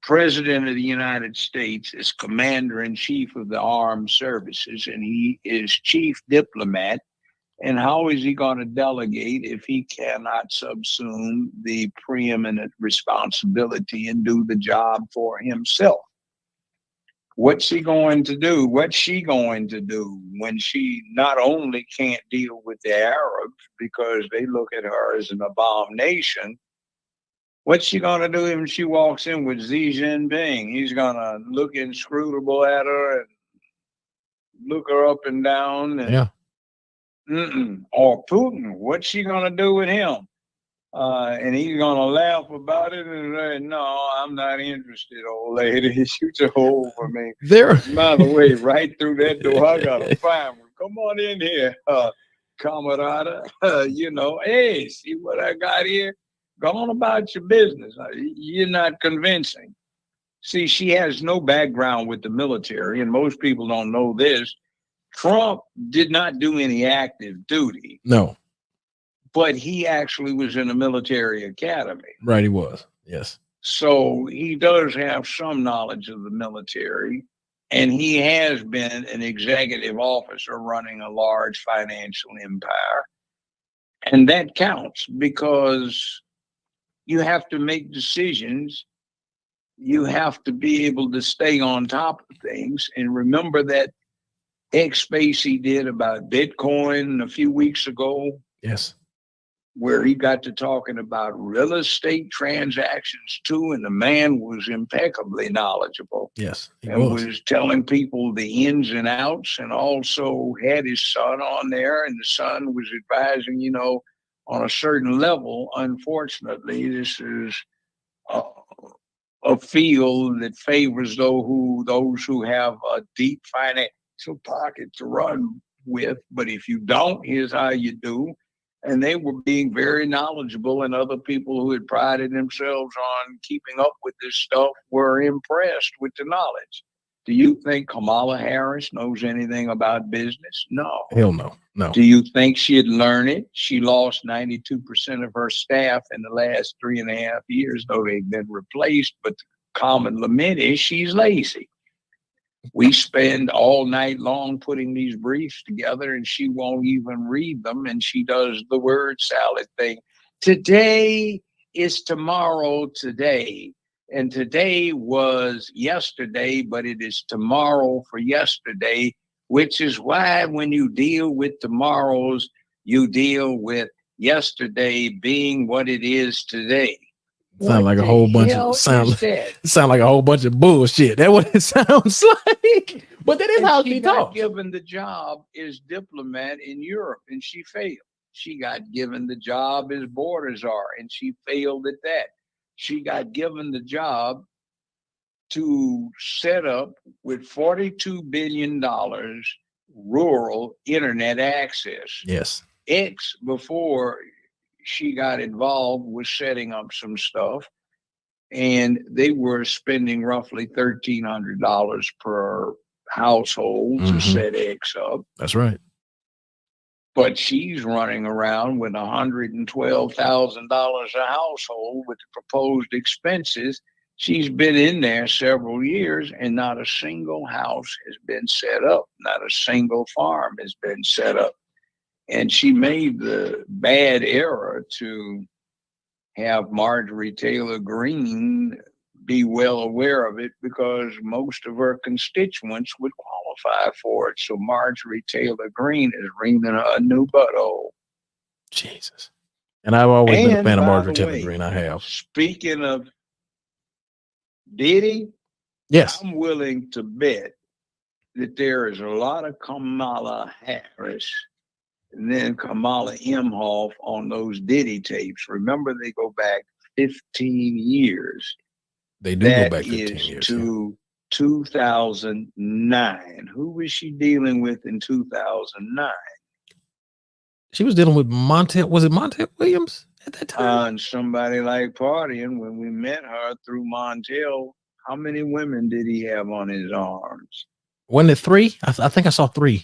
President of the United States is commander in chief of the armed services, and he is chief diplomat. And how is he going to delegate if he cannot subsume the preeminent responsibility and do the job for himself? What's he going to do? What's she going to do when she not only can't deal with the Arabs because they look at her as an abomination? What's she going to do when she walks in with Xi Jinping? He's going to look inscrutable at her and look her up and down. And, or Putin, what's she going to do with him? And he's going to laugh about it and say, no, I'm not interested, old lady. You too old for me. By the way, right through that door, I got to find one. Come on in here, camarada. Hey, see what I got here? Go on about your business. You're not convincing. See, she has no background with the military, and most people don't know this. Trump did not do any active duty. No. But he actually was in a military academy. Right, he was. Yes. So he does have some knowledge of the military, and he has been an executive officer running a large financial empire. And that counts because you have to make decisions. You have to be able to stay on top of things. And remember that X space he did about Bitcoin a few weeks ago. Yes. Where he got to talking about real estate transactions too, and the man was impeccably knowledgeable. Yes, he and was. was telling people the ins and outs, and also had his son on there, and the son was advising, on a certain level. Unfortunately, this is a, a field that favors those who have a deep financial pocket to run with. But if you don't, here's how you do. And they were being very knowledgeable, and other people who had prided themselves on keeping up with this stuff were impressed with the knowledge. Do you think Kamala Harris knows anything about business? No. Hell no. No. Do you think she'd learn it? She lost 92% of her staff in the last 3.5 years, though they've been replaced. But the common lament is she's lazy. We spend all night long putting these briefs together, and she won't even read them. And she does the word salad thing. Today is tomorrow today. And today was yesterday, but it is tomorrow for yesterday, which is why when you deal with tomorrows, you deal with yesterday being what it is today. Sound like a whole bunch of sound like a whole bunch of bullshit. That's what it sounds like. But that is how she talks. Given the job as diplomat in Europe, and she failed. She got given the job as border czar, and she failed at that. She got given the job to set up with $42 billion rural internet access. Yes. X, before she got involved, was setting up some stuff, and they were spending roughly $1,300 per household to set X up. That's right. But she's running around with $112,000 a household with the proposed expenses. She's been in there several years, and not a single house has been set up. Not a single farm has been set up. And she made the bad error to have Marjorie Taylor Greene be well aware of it, because most of her constituents would qualify for it. So Marjorie Taylor Greene is ringing a new butthole. Jesus. And I've always been a fan of Marjorie Taylor Greene. I have. Speaking of Diddy, yes, I'm willing to bet that there is a lot of Kamala Harris and then Kamala Imhoff on those Diddy tapes. Remember, they go back 15 years. They do go back 15 years. To 2009. Who was she dealing with in 2009? She was dealing with Montel. Was it Montel Williams at that time? And somebody like partying. When we met her through Montel, how many women did he have on his arms? Wasn't it 3? I think I saw 3.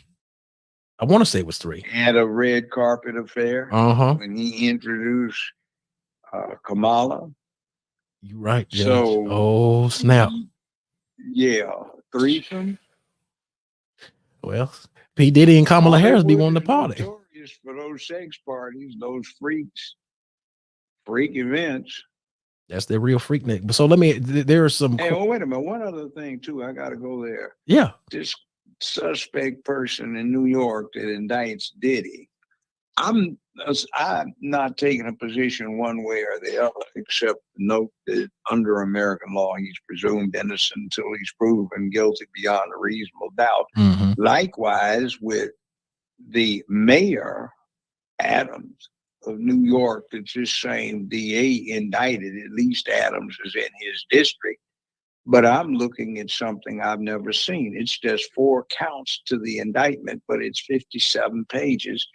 I want to say it was 3. Had a red carpet affair when he introduced Kamala. You're right, Judge. So, oh snap! Yeah, threesome. Well, P. Diddy and Kamala Harris be wanting to party. Notorious for those sex parties, those freak events. That's their real freak nick. But so let me. There are some. Hey, wait a minute. One other thing too. I got to go there. Yeah. This suspect person in New York that indicts Diddy. I'm not taking a position one way or the other, except note that under American law, he's presumed innocent until he's proven guilty beyond a reasonable doubt. Likewise, with the mayor, Adams, of New York, that's this same DA indicted. At least Adams is in his district. But I'm looking at something I've never seen. It's just 4 counts to the indictment, but it's 57 pages.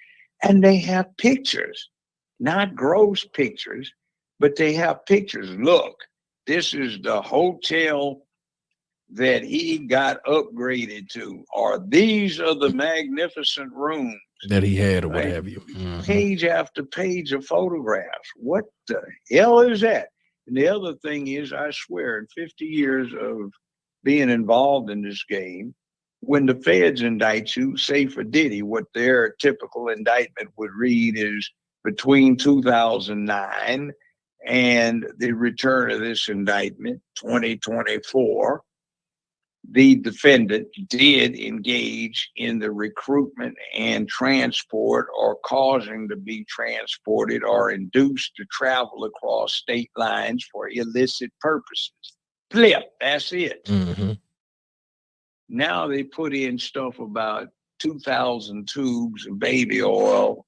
And they have pictures, not gross pictures, but they have pictures. Look, this is the hotel that he got upgraded to, or these are the magnificent rooms that he had, or what have you. Page after page of photographs. What the hell is that? And the other thing is, I swear, in 50 years of being involved in this game, when the feds indict you, say for Diddy, what their typical indictment would read is between 2009 and the return of this indictment, 2024, the defendant did engage in the recruitment and transport or causing to be transported or induced to travel across state lines for illicit purposes. Flip, that's it. Mm-hmm. Now they put in stuff about 2,000 tubes of baby oil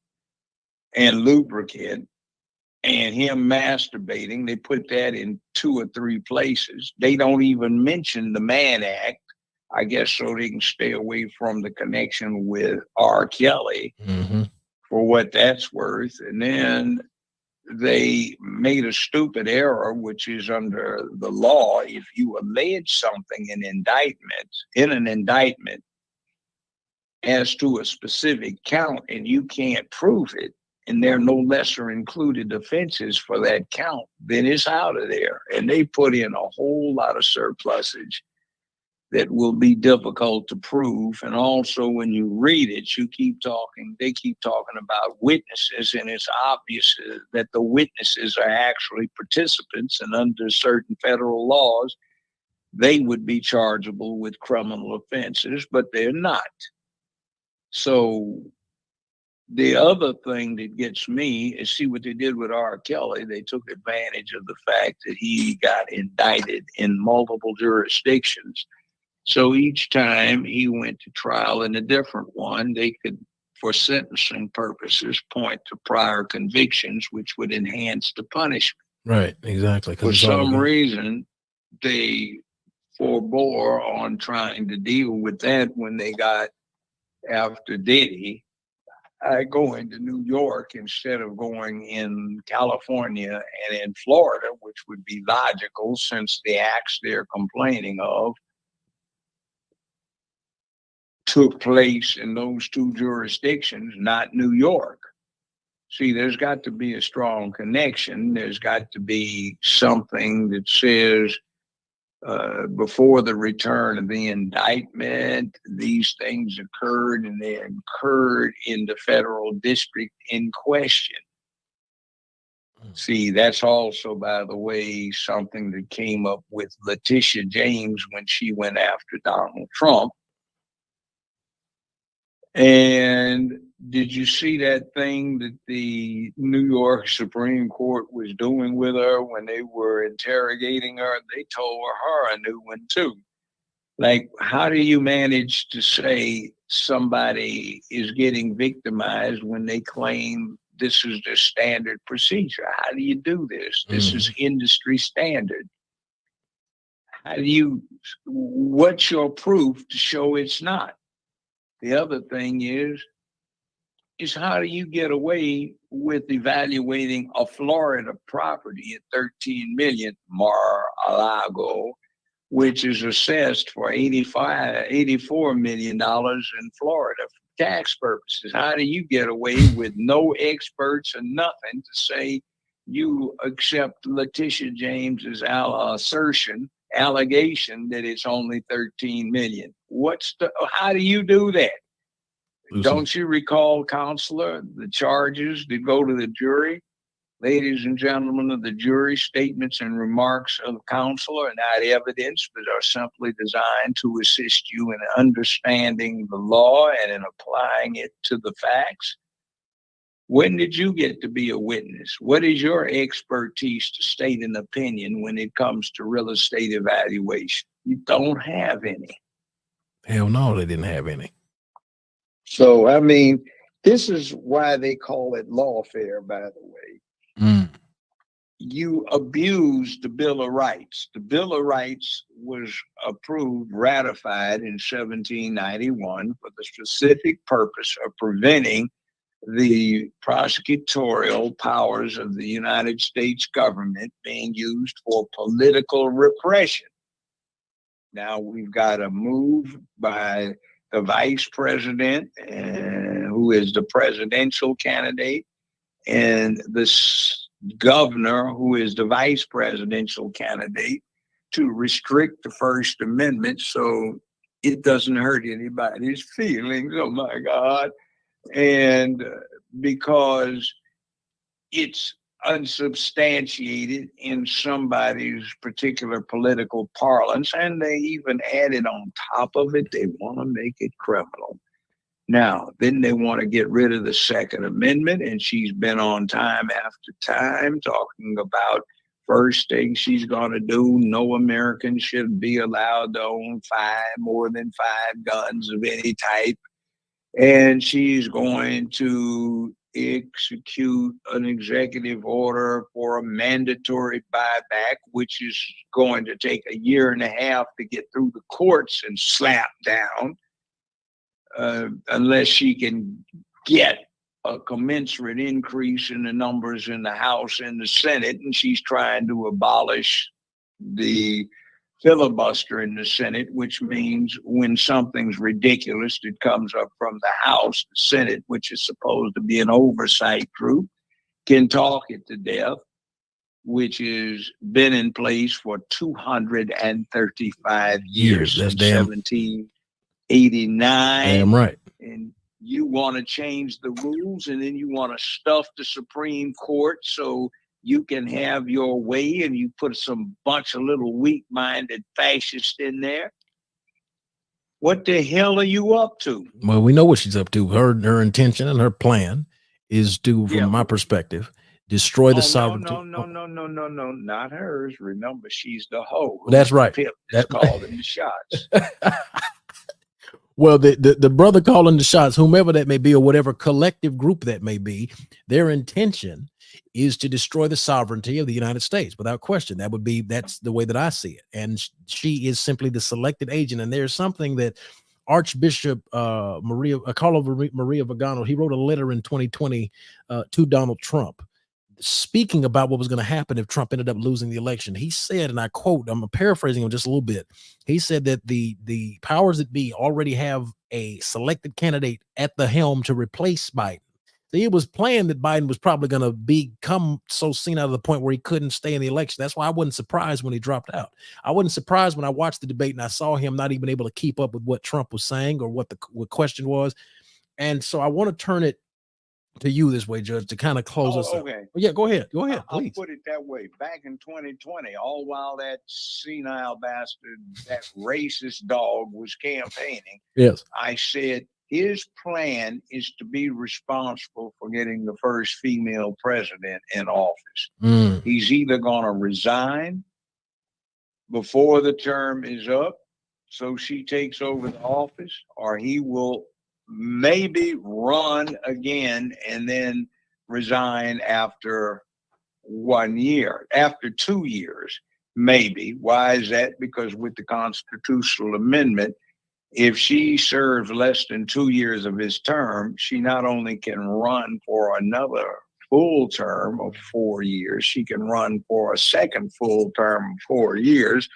and lubricant and him masturbating. They put that in 2 or 3 places. They don't even mention the Mann Act, I guess, so they can stay away from the connection with R. Kelly, Mm-hmm. for what that's worth. And then they made a stupid error, which is under the law. If you allege something in an indictment as to a specific count and you can't prove it, and there are no lesser included offenses for that count, then it's out of there. And they put in a whole lot of surplusage that will be difficult to prove. And also when you read it, they keep talking about witnesses, and it's obvious that the witnesses are actually participants, and under certain federal laws, they would be chargeable with criminal offenses, but they're not. So the other thing that gets me is, see what they did with R. Kelly. They took advantage of the fact that he got indicted in multiple jurisdictions. So each time he went to trial in a different one, they could, for sentencing purposes, point to prior convictions, which would enhance the punishment. Right, exactly. For some reason, they forbore on trying to deal with that when they got after Diddy. Going to New York instead of going in California and in Florida, which would be logical since the acts they're complaining of took place in those 2 jurisdictions, not New York. See, there's got to be a strong connection. There's got to be something that says before the return of the indictment, these things occurred, and they occurred in the federal district in question. See, that's also, by the way, something that came up with Letitia James when she went after Donald Trump. And did you see that thing that the New York Supreme Court was doing with her when they were interrogating her? They told her a new one too. Like, how do you manage to say somebody is getting victimized when they claim this is the standard procedure? How do you do this? This is industry standard. What's your proof to show it's not? The other thing is how do you get away with evaluating a Florida property at $13 million, Mar-a-Lago, which is assessed for $84 million in Florida for tax purposes? How do you get away with no experts and nothing to say you accept Letitia James's allegation that it's only 13 million? How do you do that? Don't you recall, counselor, the charges that go to the jury? Ladies and gentlemen of the jury, statements and remarks of the counselor are not evidence, but are simply designed to assist you in understanding the law and in applying it to the facts. When did you get to be a witness? What is your expertise to state an opinion when it comes to real estate evaluation? You don't have any. Hell no, they didn't have any. So, I mean, this is why they call it lawfare, by the way. You abused the Bill of Rights. The Bill of Rights was approved, ratified in 1791 for the specific purpose of preventing the prosecutorial powers of the United States government being used for political repression. Now we've got a move by the vice president, who is the presidential candidate, and the governor, who is the vice presidential candidate, to restrict the First Amendment so it doesn't hurt anybody's feelings. Oh my God. And because it's unsubstantiated in somebody's particular political parlance, and they even added on top of it, they want to make it criminal. Now, then they want to get rid of the Second Amendment, and she's been on time after time talking about first thing she's going to do, no American should be allowed to own more than 5 guns of any type. And she's going to execute an executive order for a mandatory buyback, which is going to take a year and a half to get through the courts and slap down. Unless she can get a commensurate increase in the numbers in the House and the Senate, and she's trying to abolish the filibuster in the Senate, which means when something's ridiculous that comes up from the House, the Senate, which is supposed to be an oversight group, can talk it to death, which has been in place for 235 years, That's since damn 1789. damn right. And you want to change the rules, and then you want to stuff the Supreme Court so you can have your way, and you put some bunch of little weak-minded fascists in there. What the hell are you up to? Well, we know what she's up to. Her intention and her plan is to, from my perspective, destroy the sovereignty. No, not hers. Remember, she's the hoe. That's right. That's calling the shots. Well, the brother calling the shots, whomever that may be, or whatever collective group that may be, their intention is to destroy the sovereignty of the United States, without question. That's the way that I see it. And she is simply the selected agent. And there's something that Archbishop Carlo Maria Vigano, he wrote a letter in 2020 to Donald Trump, speaking about what was going to happen if Trump ended up losing the election. He said, and I quote, I'm paraphrasing him just a little bit. He said that the powers that be already have a selected candidate at the helm to replace Biden. So it was planned that Biden was probably going to become so seen out of the point where he couldn't stay in the election. That's why I wasn't surprised when he dropped out. I wasn't surprised when I watched the debate and I saw him not even able to keep up with what Trump was saying or what the question was. And so I want to turn it to you this way, Judge, to kind of close us up. Okay. Yeah, go ahead, please. I'll put it that way. Back in 2020, all while that senile bastard, that racist dog was campaigning, yes, I said his plan is to be responsible for getting the first female president in office. He's either going to resign before the term is up, so she takes over the office, or he will maybe run again and then resign after 1 year, after 2 years, maybe. Why is that? Because with the constitutional amendment, if she serves less than 2 years of his term, she not only can run for another full term of 4 years, she can run for a second full term of 4 years.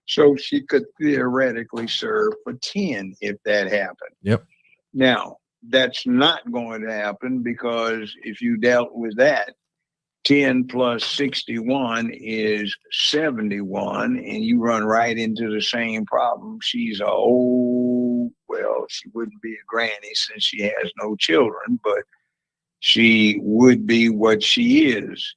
So she could theoretically serve for 10 if that happened. Yep. Now, that's not going to happen, because if you dealt with that, 10 plus 61 is 71, and you run right into the same problem. She's she wouldn't be a granny since she has no children, but she would be what she is.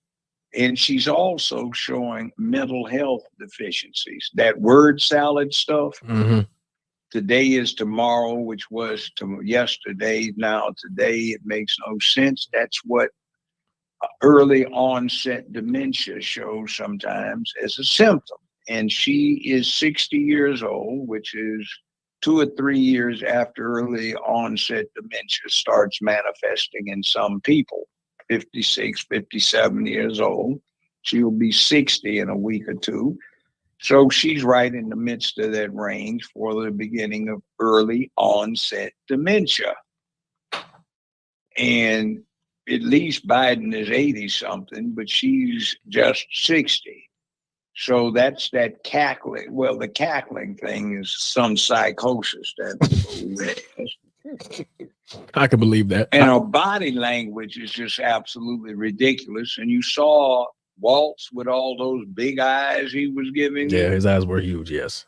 And she's also showing mental health deficiencies. That word salad stuff. Mm-hmm. Today is tomorrow, which was yesterday. Now today, it makes no sense. That's what early onset dementia shows sometimes as a symptom. And she is 60 years old, which is 2 or 3 years after early onset dementia starts manifesting in some people. 56, 57 years old. She'll be 60 in a week or two. So she's right in the midst of that range for the beginning of early onset dementia. And at least Biden is 80 something, but she's just 60. So that's that cackling. Well, the cackling thing is some psychosis that I can believe that. And her body language is just absolutely ridiculous. And you saw Waltz with all those big eyes he was giving. Yeah, his eyes were huge, yes.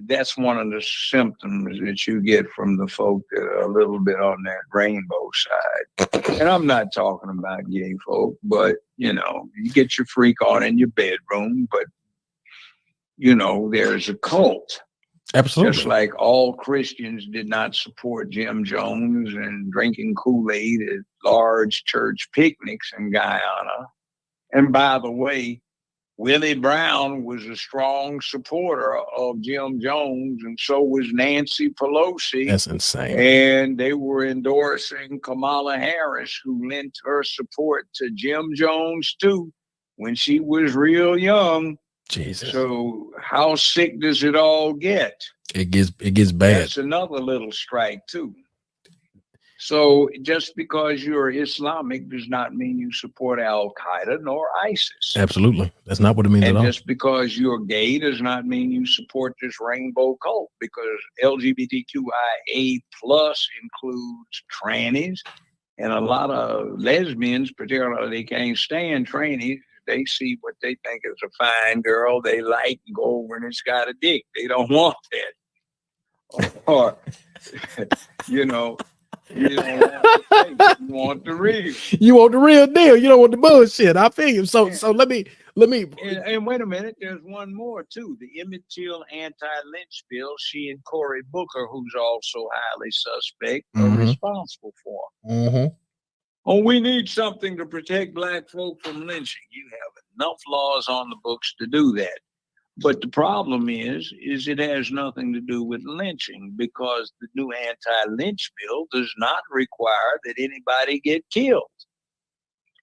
that's one of the symptoms that you get from the folk that are a little bit on that rainbow side. And I'm not talking about gay folk, but you get your freak on in your bedroom, but there's a cult. Absolutely. Just like all Christians did not support Jim Jones and drinking Kool-Aid at large church picnics in Guyana. And by the way, Willie Brown was a strong supporter of Jim Jones, and so was Nancy Pelosi. That's insane. And they were endorsing Kamala Harris, who lent her support to Jim Jones too when she was real young. Jesus. So how sick does it all get? It gets bad. That's another little strike too. So just because you're Islamic does not mean you support Al Qaeda nor ISIS. Absolutely. That's not what it means at all. And just because you're gay does not mean you support this rainbow cult, because LGBTQIA plus includes trannies, and a lot of lesbians, particularly, they can't stand trannies. They see what they think is a fine girl they like and go over and it's got a dick. They don't want that. Or, you don't want the real. You want the real deal. You don't want the bullshit. I feel you. So let me. And wait a minute. There's one more too. The Emmett Till anti-lynch bill. She and Cory Booker, who's also highly suspect, are responsible for. Oh, we need something to protect black folk from lynching. You have enough laws on the books to do that. But the problem is it has nothing to do with lynching, because the new anti-lynch bill does not require that anybody get killed.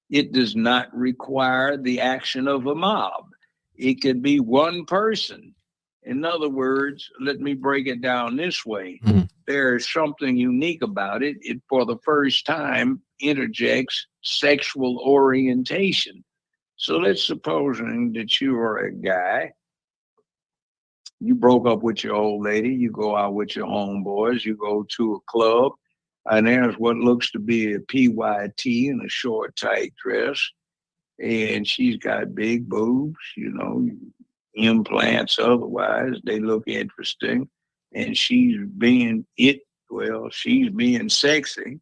It does not require the action of a mob. It could be one person. In other words, let me break it down this way. There is something unique about it. It, for the first time, interjects sexual orientation. So let's supposing that you are a guy. You broke up with your old lady. You go out with your homeboys. You go to a club, and there's what looks to be a PYT in a short, tight dress. And she's got big boobs, implants otherwise. They look interesting. And she's being sexy.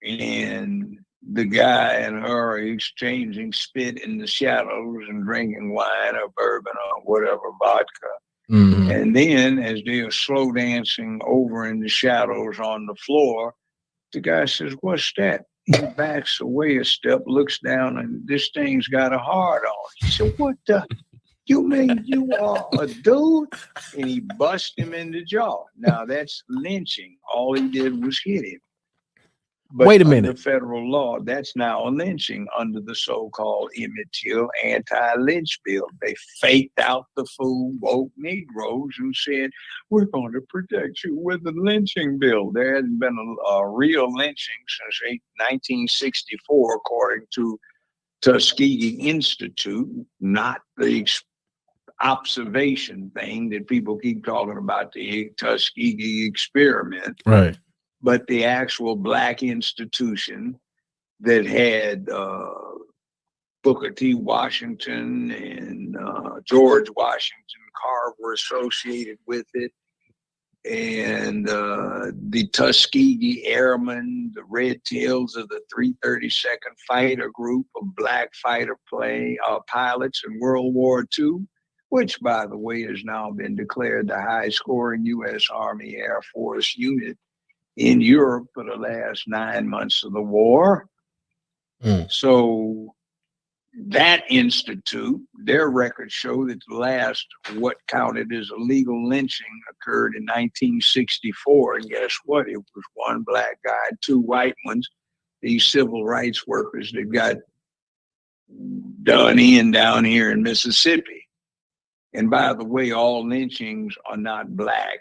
And the guy and her are exchanging spit in the shadows and drinking wine or bourbon or whatever, vodka. And then as they are slow dancing over in the shadows on the floor, the guy says, "What's that?" He backs away a step, looks down, and this thing's got a heart on. He said, "What the? You mean you are a dude?" And he bust him in the jaw. Now that's lynching. All he did was hit him. But wait a minute. Under federal law, that's now a lynching under the so-called Emmett Till anti-lynch bill. They faked out the fool woke Negroes and said, "We're going to protect you with the lynching bill." There hasn't been a real lynching since 1964, according to Tuskegee Institute, not the observation thing that people keep talking about, the Tuskegee experiment. Right. But the actual black institution that had Booker T. Washington and George Washington Carver associated with it, and the Tuskegee Airmen, the Red Tails of the 332nd Fighter Group of black fighter pilots in World War II, which, by the way, has now been declared the high-scoring U.S. Army Air Force unit in Europe for the last 9 months of the war. So that institute, their records show that the last what counted as a legal lynching occurred in 1964. And guess what? It was one black guy, two white ones, these civil rights workers that got done in down here in Mississippi. And by the way, all lynchings are not black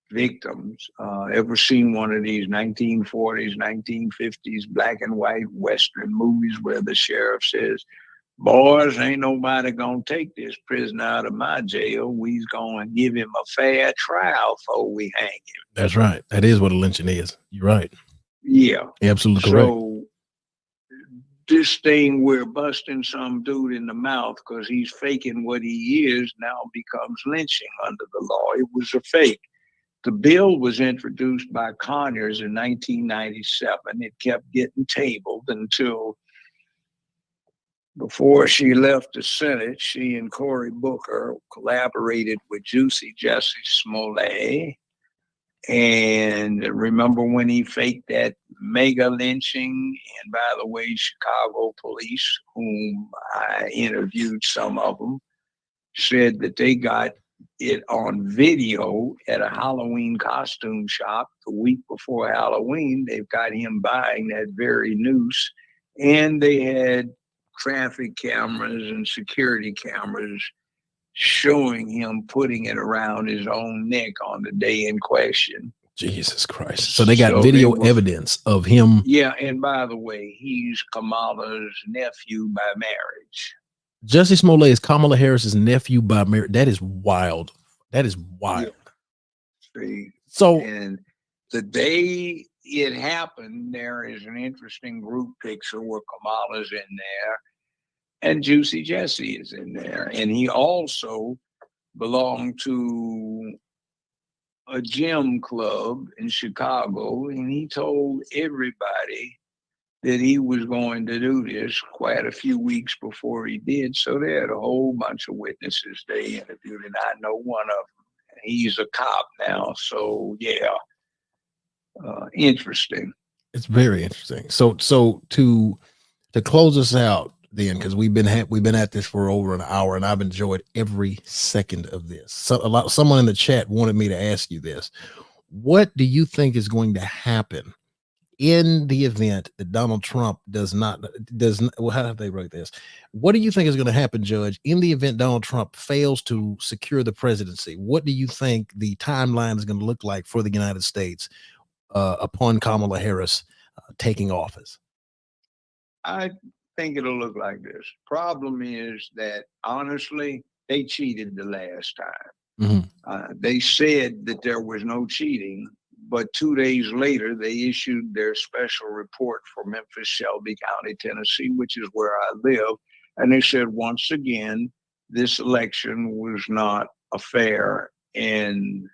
victims. Ever seen one of these 1940s, 1950s black and white Western movies where the sheriff says, "Boys, ain't nobody gonna take this prisoner out of my jail. We's gonna give him a fair trial before we hang him." That's right. That is what a lynching is. You're right. Yeah. Absolutely correct. So this thing where busting some dude in the mouth because he's faking what he is now becomes lynching under the law. It was a fake. The bill was introduced by Conyers in 1997. It kept getting tabled until before she left the Senate. She and Cory Booker collaborated with Juicy Jesse Smollett. And remember when he faked that mega lynching? And by the way, Chicago police, whom I interviewed, some of them, said that they got it on video at a Halloween costume shop the week before Halloween. They've got him buying that very noose. And they had traffic cameras and security cameras showing him putting it around his own neck on the day in question. Jesus Christ. So they got video evidence of him. Yeah, and by the way, he's Kamala's nephew by marriage. Jesse Smollett is Kamala Harris's nephew by marriage. That is wild. That is wild. Yeah. See, so, and the day it happened, there is an interesting group picture where Kamala's in there and Juicy Jesse is in there. And he also belonged to a gym club in Chicago, and he told everybody that he was going to do this quite a few weeks before he did. So they had a whole bunch of witnesses they interviewed, and I know one of them. He's a cop now, so yeah, interesting. It's very interesting. So to close us out, then, because we've been at this for over an hour, and I've enjoyed every second of this. So someone in the chat wanted me to ask you this: what do you think is going to happen in the event that Donald Trump does not? Well, how have they wrote this? What do you think is going to happen, Judge, in the event Donald Trump fails to secure the presidency? What do you think the timeline is going to look like for the United States upon Kamala Harris taking office? I think it'll look like this. Problem is that honestly, they cheated the last time. They said that there was no cheating, but 2 days later, they issued their special report for Memphis, Shelby County, Tennessee, which is where I live. And they said, once again, this election was not a fair and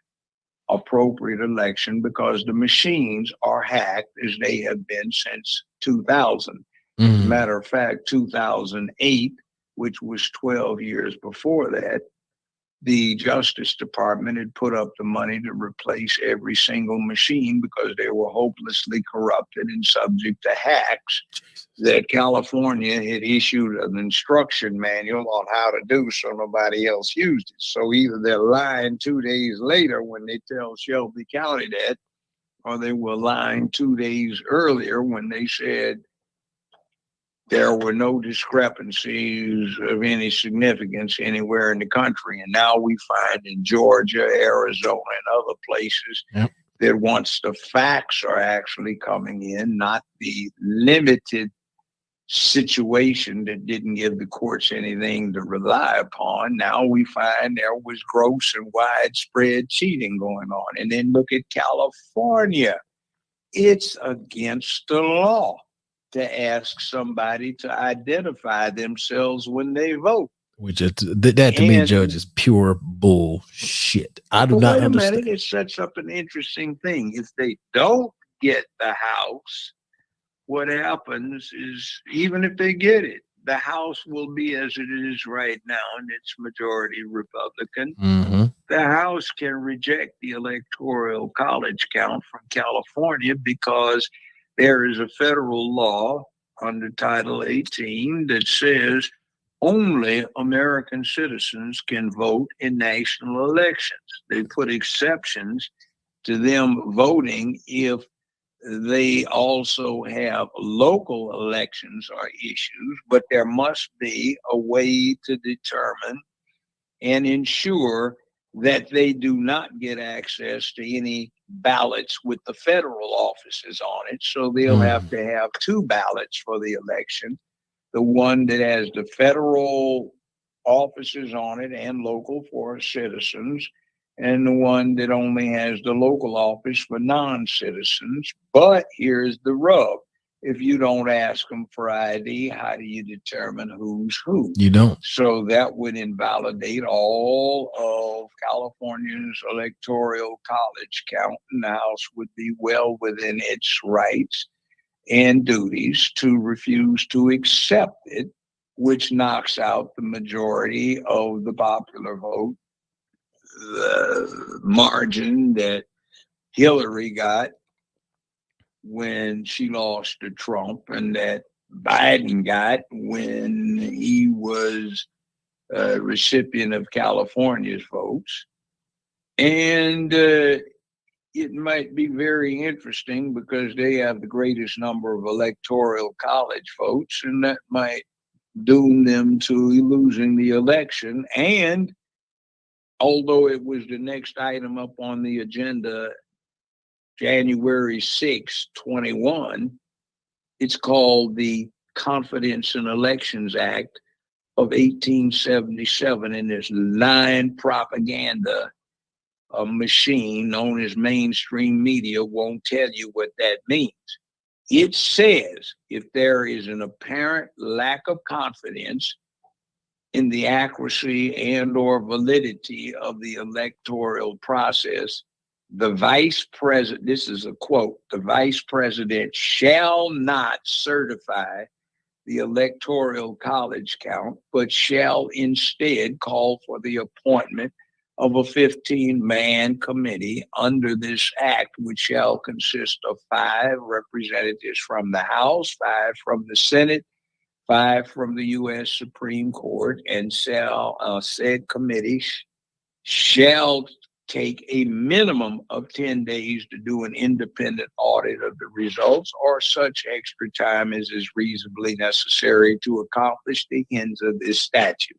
appropriate election because the machines are hacked as they have been since 2000. As a matter of fact, 2008, which was 12 years before that, the Justice Department had put up the money to replace every single machine because they were hopelessly corrupted and subject to hacks. That California had issued an instruction manual on how to do so nobody else used it. So either they're lying 2 days later when they tell Shelby County that, or they were lying 2 days earlier when they said there were no discrepancies of any significance anywhere in the country. And now we find in Georgia, Arizona, and other places that once the facts are actually coming in, not the limited situation that didn't give the courts anything to rely upon, now we find there was gross and widespread cheating going on. And then look at California. It's against the law to ask somebody to identify themselves when they vote. Which is, that to me, Judge, is pure bullshit. I do not understand. Wait a minute, it sets up an interesting thing. If they don't get the House, what happens is, even if they get it, the House will be as it is right now, and it's majority Republican. The House can reject the Electoral College count from California because there is a federal law under Title 18 that says only American citizens can vote in national elections. They put exceptions to them voting if they also have local elections or issues, but there must be a way to determine and ensure that they do not get access to any ballots with the federal offices on it. So they'll have to have two ballots for the election, the one that has the federal offices on it and local for citizens, and the one that only has the local office for non-citizens. But here's the rub. if you don't ask them for ID, how do you determine who's who? You don't. So that would invalidate all of California's electoral college count, and the House would be well within its rights and duties to refuse to accept it, which knocks out the majority of the popular vote, the margin that Hillary got when she lost to Trump and that Biden got when he was a recipient of California's votes. And it might be very interesting because they have the greatest number of electoral college votes, and that might doom them to losing the election. And although it was the next item up on the agenda, January 6, 21, it's called the Confidence in Elections Act of 1877, and this lying propaganda machine known as mainstream media won't tell you what that means. It says if there is an apparent lack of confidence in the accuracy and or validity of the electoral process, the vice president, this is a quote, the vice president shall not certify the electoral college count, but shall instead call for the appointment of a 15-man committee under this act, which shall consist of 5 representatives from the House, 5 from the Senate, 5 from the U.S. Supreme Court, and said committee shall take a minimum of 10 days to do an independent audit of the results, or such extra time as is reasonably necessary to accomplish the ends of this statute.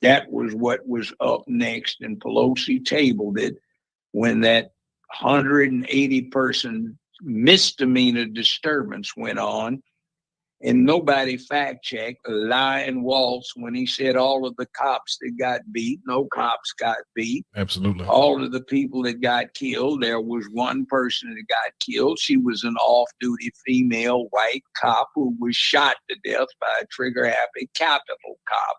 That was what was up next, and Pelosi tabled it when that 180-person misdemeanor disturbance went on. And nobody fact-checked Lying Waltz when he said all of the cops that got beat, no cops got beat. Absolutely. All of the people that got killed, there was one person that got killed. She was an off-duty female white cop who was shot to death by a trigger-happy Capitol cop.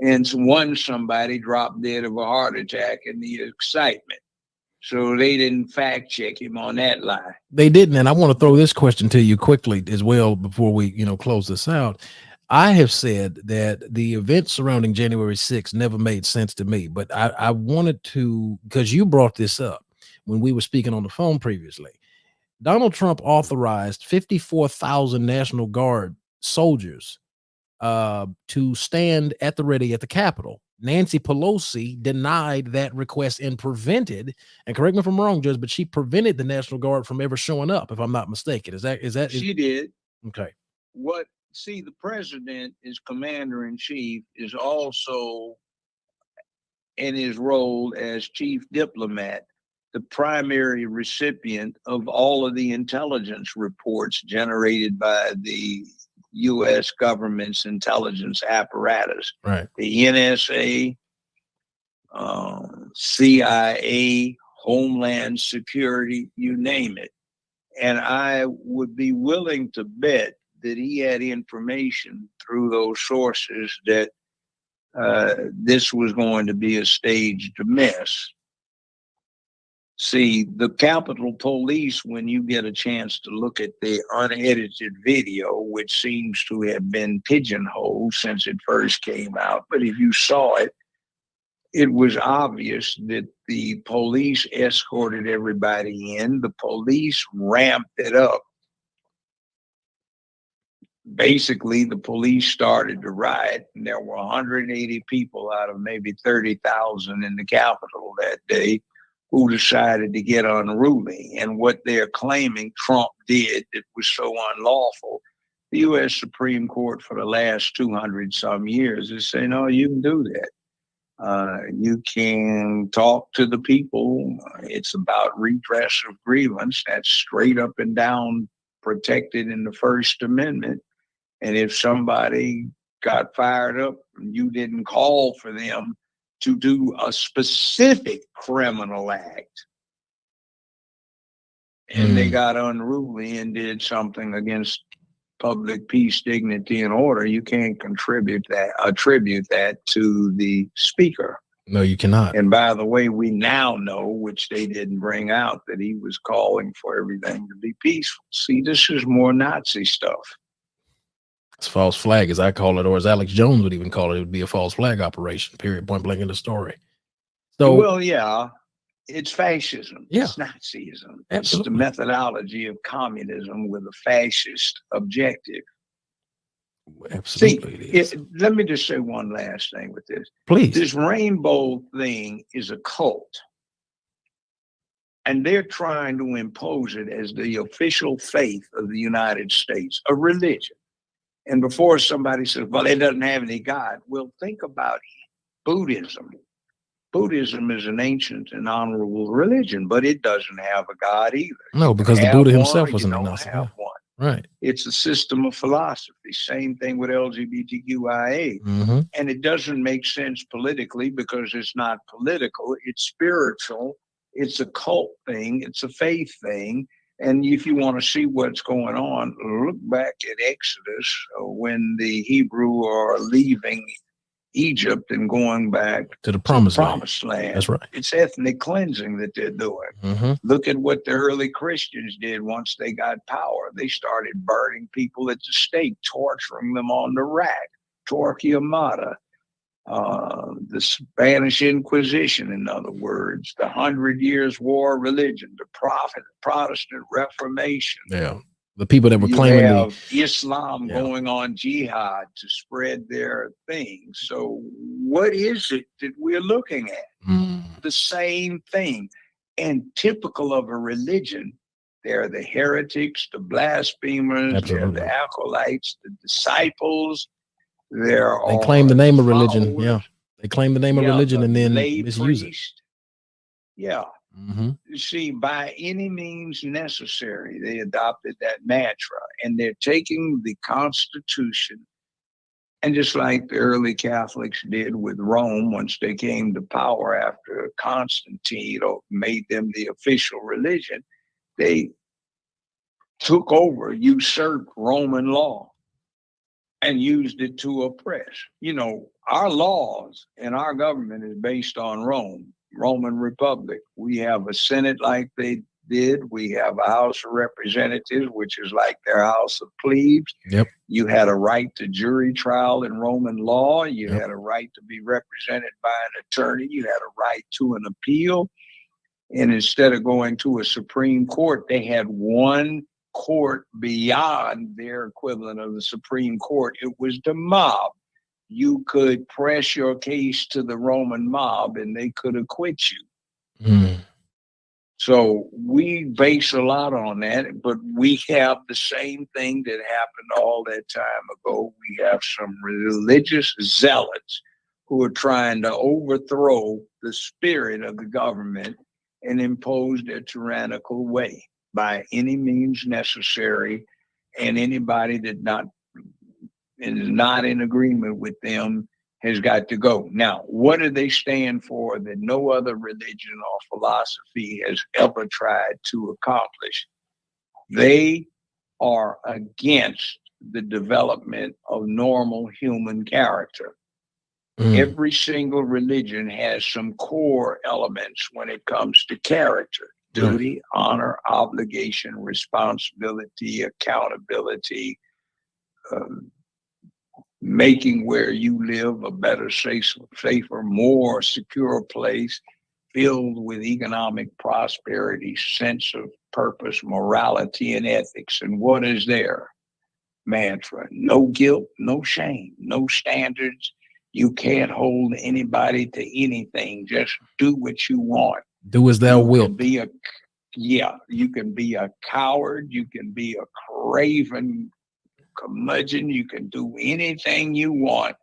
And somebody dropped dead of a heart attack in the excitement. So they didn't fact check him on that lie. They didn't. And I want to throw this question to you quickly as well before we, close this out. I have said that the events surrounding January 6th never made sense to me, but I wanted to, because you brought this up when we were speaking on the phone previously. Donald Trump authorized 54,000 National Guard soldiers to stand at the ready at the Capitol. Nancy Pelosi denied that request and prevented, and correct me if I'm wrong, Judge, but she prevented the National Guard from ever showing up, if I'm not mistaken. Is that she did? Okay. The president is commander in chief, is also in his role as chief diplomat, the primary recipient of all of the intelligence reports generated by the U.S. government's intelligence apparatus, right? The NSA, CIA, Homeland Security, you name it. And I would be willing to bet that he had information through those sources that this was going to be a staged mess. See, the Capitol Police, when you get a chance to look at the unedited video, which seems to have been pigeonholed since it first came out, but if you saw it, it was obvious that the police escorted everybody in. The police ramped it up. Basically, the police started to riot, and there were 180 people out of maybe 30,000 in the Capitol that day who decided to get unruly. And what they're claiming Trump did that was so unlawful, the U.S. Supreme Court for the last 200 some years is saying, no, you can do that. You can talk to the people. It's about redress of grievance. That's straight up and down protected in the First Amendment. And if somebody got fired up and you didn't call for them to do a specific criminal act, and they got unruly and did something against public peace, dignity, and order, you can't attribute that to the speaker. No, you cannot. And by the way, we now know, which they didn't bring out, that he was calling for everything to be peaceful. See, this is more Nazi stuff. It's false flag, as I call it, or as Alex Jones would even call it. It would be a false flag operation, period, point blank in the story. So, well, yeah, it's fascism. Yeah. It's Nazism. Absolutely. It's the methodology of communism with a fascist objective. Absolutely. See, let me just say one last thing with this. Please. This rainbow thing is a cult. And they're trying to impose it as the official faith of the United States, a religion. And before somebody says, well, it doesn't have any God, well, think about Buddhism. Buddhism is an ancient and honorable religion, but it doesn't have a God either. No, because the Buddha himself was an agnostic. Have one. Right. It's a system of philosophy. Same thing with LGBTQIA. And it doesn't make sense politically because it's not political. It's spiritual. It's a cult thing. It's a faith thing. And if you want to see what's going on, look back at Exodus when the Hebrew are leaving Egypt and going back to the promised land. That's right. It's ethnic cleansing that they're doing. Look at what the early Christians did once they got power. They started burning people at the stake, torturing them on the rack, Torquemada, the Spanish Inquisition, in other words, the 100 Years' War of Religion, the Protestant Reformation. Yeah. The people that were claiming Islam going on jihad to spread their things. So what is it that we're looking at? The same thing. And typical of a religion, they're the heretics, the blasphemers, they're the acolytes, the disciples. They claim the name of religion. Yeah. They claim the name of religion and then misuse it. Yeah. You see, by any means necessary, they adopted that mantra, and they're taking the Constitution, and just like the early Catholics did with Rome once they came to power after Constantine made them the official religion, they took over, usurped Roman law, and used it to oppress. You know, our laws and our government is based on Roman Republic. We have a Senate like they did. We have a House of Representatives, which is like their House of Plebes. You had a right to jury trial in Roman law. You had a right to be represented by an attorney. You had a right to an appeal. And instead of going to a Supreme Court, they had one court beyond their equivalent of the Supreme Court. It was the mob. You could press your case to the Roman mob and they could acquit you. So we base a lot on that, but we have the same thing that happened all that time ago. We have some religious zealots who are trying to overthrow the spirit of the government and impose their tyrannical way by any means necessary. And anybody that is not in agreement with them has got to go. Now, what do they stand for that no other religion or philosophy has ever tried to accomplish? They are against the development of normal human character. Every single religion has some core elements when it comes to character: duty, honor, obligation, responsibility, accountability, making where you live a better, safer, more secure place, filled with economic prosperity, sense of purpose, morality, and ethics. And what is their mantra? No guilt, no shame, no standards. You can't hold anybody to anything. Just do what you want. Do as thou wilt. You can be a coward. You can be a craven curmudgeon. You can do anything you want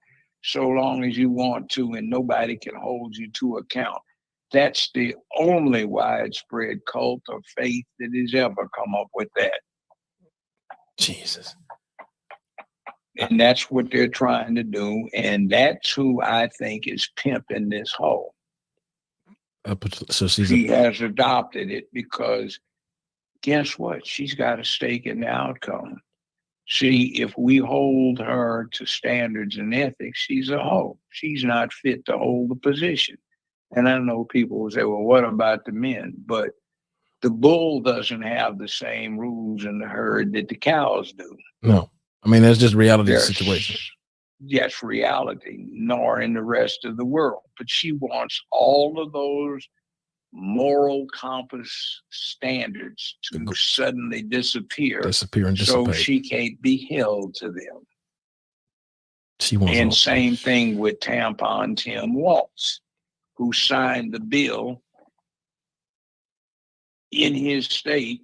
so long as you want to, and nobody can hold you to account. That's the only widespread cult of faith that has ever come up with that. Jesus. And that's what they're trying to do. And that's who I think is pimping this whole. She has adopted it because guess what? She's got a stake in the outcome. See, if we hold her to standards and ethics, she's a hoe. She's not fit to hold the position. And I know people will say, well, what about the men? But the bull doesn't have the same rules in the herd that the cows do. No, I mean, that's just reality of the There's situation. yes, reality, nor in the rest of the world. But she wants all of those moral compass standards to suddenly disappear and so dissipate. she can't be held to them. She wants And all. same thing with Tampon Tim Waltz, who signed the bill in his state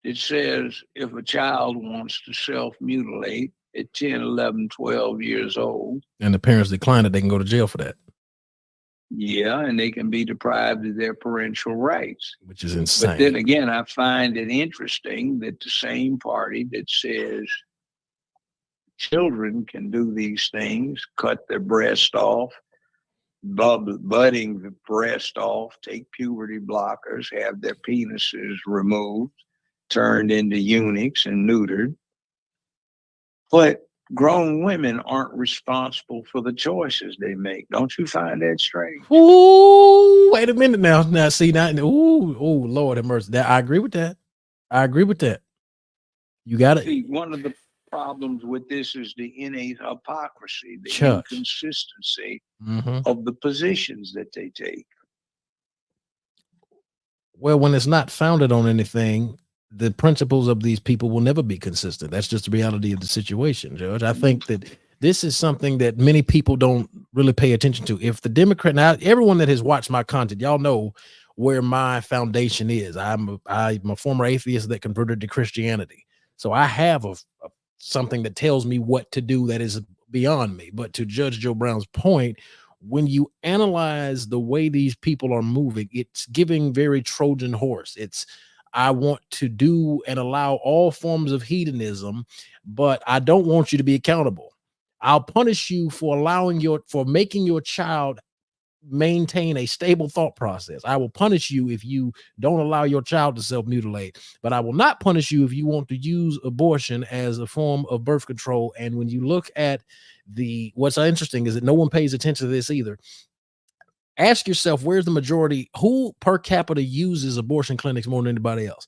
that says if a child wants to self-mutilate at 10, 11, 12 years old, and the parents decline it, they can go to jail for that. yeah, and they can be deprived of their parental rights. Which is insane. But then again, I find it interesting that the same party that says children can do these things, cut their breast off, budding the breast off, take puberty blockers, have their penises removed, turned into eunuchs and neutered. But grown women aren't responsible for the choices they make. Don't you find that strange? Ooh, wait a minute now. Now, see, now, ooh, Lord have mercy. That I agree with that. I agree with that. You got it. See, one of the problems with this is the innate hypocrisy, the inconsistency of the positions that they take. Well, when it's not founded on anything, the principles of these people will never be consistent. That's just the reality of the situation, Judge. I think that this is something that many people don't really pay attention to. If the Democrat, now everyone that has watched my content, y'all know where my foundation is. I'm a former atheist that converted to Christianity. So I have something that tells me what to do that is beyond me. But to Judge Joe Brown's point, when you analyze the way these people are moving, it's giving very Trojan horse. It's, I want to do and allow all forms of hedonism, but I don't want you to be accountable. I'll punish you for making your child maintain a stable thought process. I will punish you if you don't allow your child to self-mutilate, but I will not punish you if you want to use abortion as a form of birth control. And when you look at what's interesting is that no one pays attention to this either. Ask yourself, where's the majority? Who per capita uses abortion clinics more than anybody else?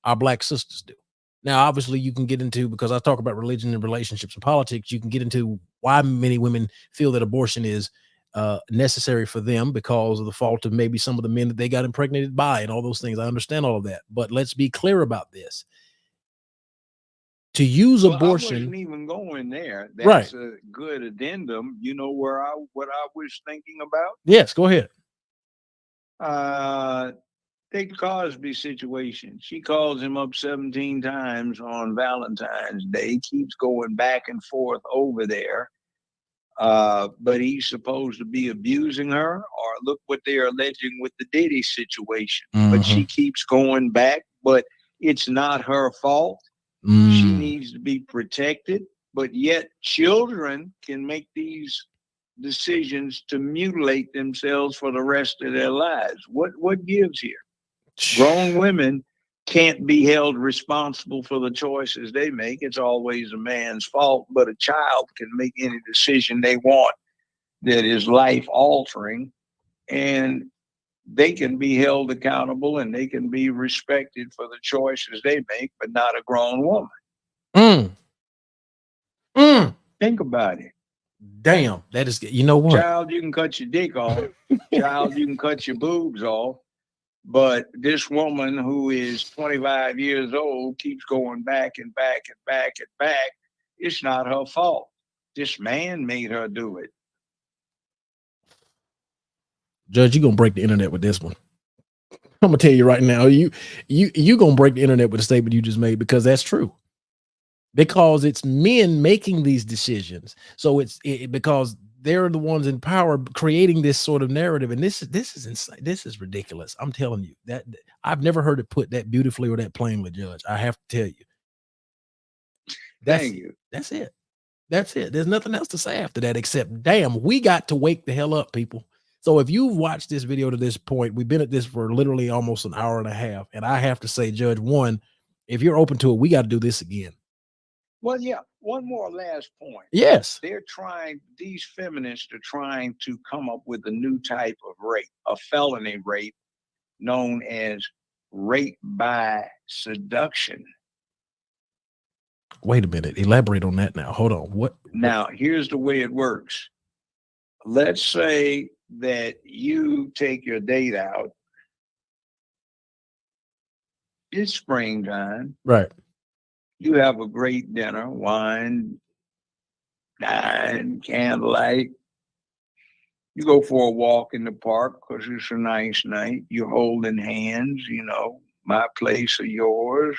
Our Black sisters do. Now, obviously, you can get into, because I talk about religion and relationships and politics, you can get into why many women feel that abortion is necessary for them because of the fault of maybe some of the men that they got impregnated by and all those things. I understand all of that, but let's be clear about this. To use abortion, I wasn't even going there. That's a good addendum. You know what I was thinking about? Yes, go ahead. Take the Cosby situation. She calls him up 17 times on Valentine's Day, keeps going back and forth over there. But he's supposed to be abusing her, or look what they're alleging with the Diddy situation. But she keeps going back, but it's not her fault. She needs to be protected, but yet children can make these decisions to mutilate themselves for the rest of their lives. What gives here? Grown women can't be held responsible for the choices they make. It's always a man's fault, but a child can make any decision they want that is life altering, and they can be held accountable and they can be respected for the choices they make, but not a grown woman. Think about it. Damn, that is, you know what? Child, you can cut your dick off. Child, you can cut your boobs off. But this woman who is 25 years old keeps going back and back and back and back. It's not her fault. This man made her do it. Judge, you're gonna break the internet with this one. I'm gonna tell you right now, you gonna break the internet with a statement you just made, because that's true. Because it's men making these decisions. So it's because they're the ones in power creating this sort of narrative. And this is insane. This is ridiculous. I'm telling you that I've never heard it put that beautifully or that plainly, Judge. I have to tell you. Thank you. That's it. That's it. There's nothing else to say after that except, damn, we got to wake the hell up, people. So if you've watched this video to this point, we've been at this for literally almost an hour and a half. And I have to say, Judge, one, if you're open to it, we got to do this again. Well, yeah, one more last point. Yes. These feminists are trying to come up with a new type of rape, a felony rape known as rape by seduction. Wait a minute. Elaborate on that now. Hold on. What? Now, here's the way it works. Let's say that you take your date out. It's springtime. Right. You have a great dinner, wine, dine, candlelight. You go for a walk in the park because it's a nice night. You're holding hands, my place or yours.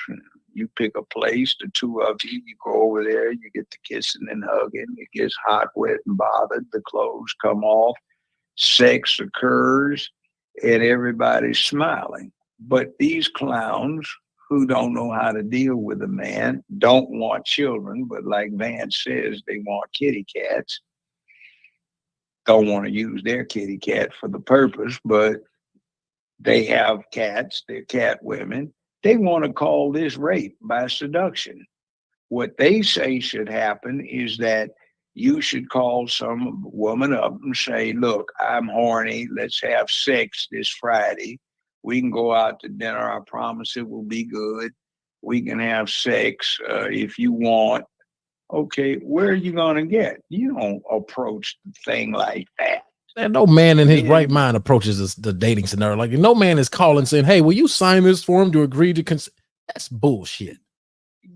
You pick a place, the two of you go over there, you get to kissing and hugging. It gets hot, wet, and bothered. The clothes come off. Sex occurs, and everybody's smiling. But these clowns who don't know how to deal with a man don't want children, but like Vance says, they want kitty cats. Don't want to use their kitty cat for the purpose, but they have cats, they're cat women. They want to call this rape by seduction. What they say should happen is that you should call some woman up and say, look, I'm horny. Let's have sex this Friday. We can go out to dinner. I promise it will be good. We can have sex if you want. Okay, where are you going to get? You don't approach the thing like that. And no man in his right mind approaches the dating scenario. Like, no man is calling saying, hey, will you sign this form to agree to consent? That's bullshit.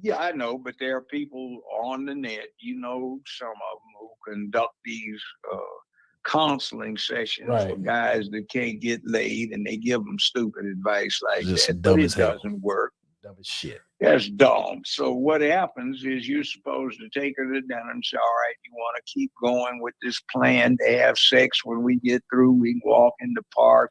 Yeah, I know, but there are people on the net, some of them who conduct these counseling sessions for guys that can't get laid, and they give them stupid advice like that, but it doesn't work. Dumb as shit. That's dumb. So what happens is you're supposed to take her to dinner and say, all right, you want to keep going with this plan to have sex. When we get through, we can walk in the park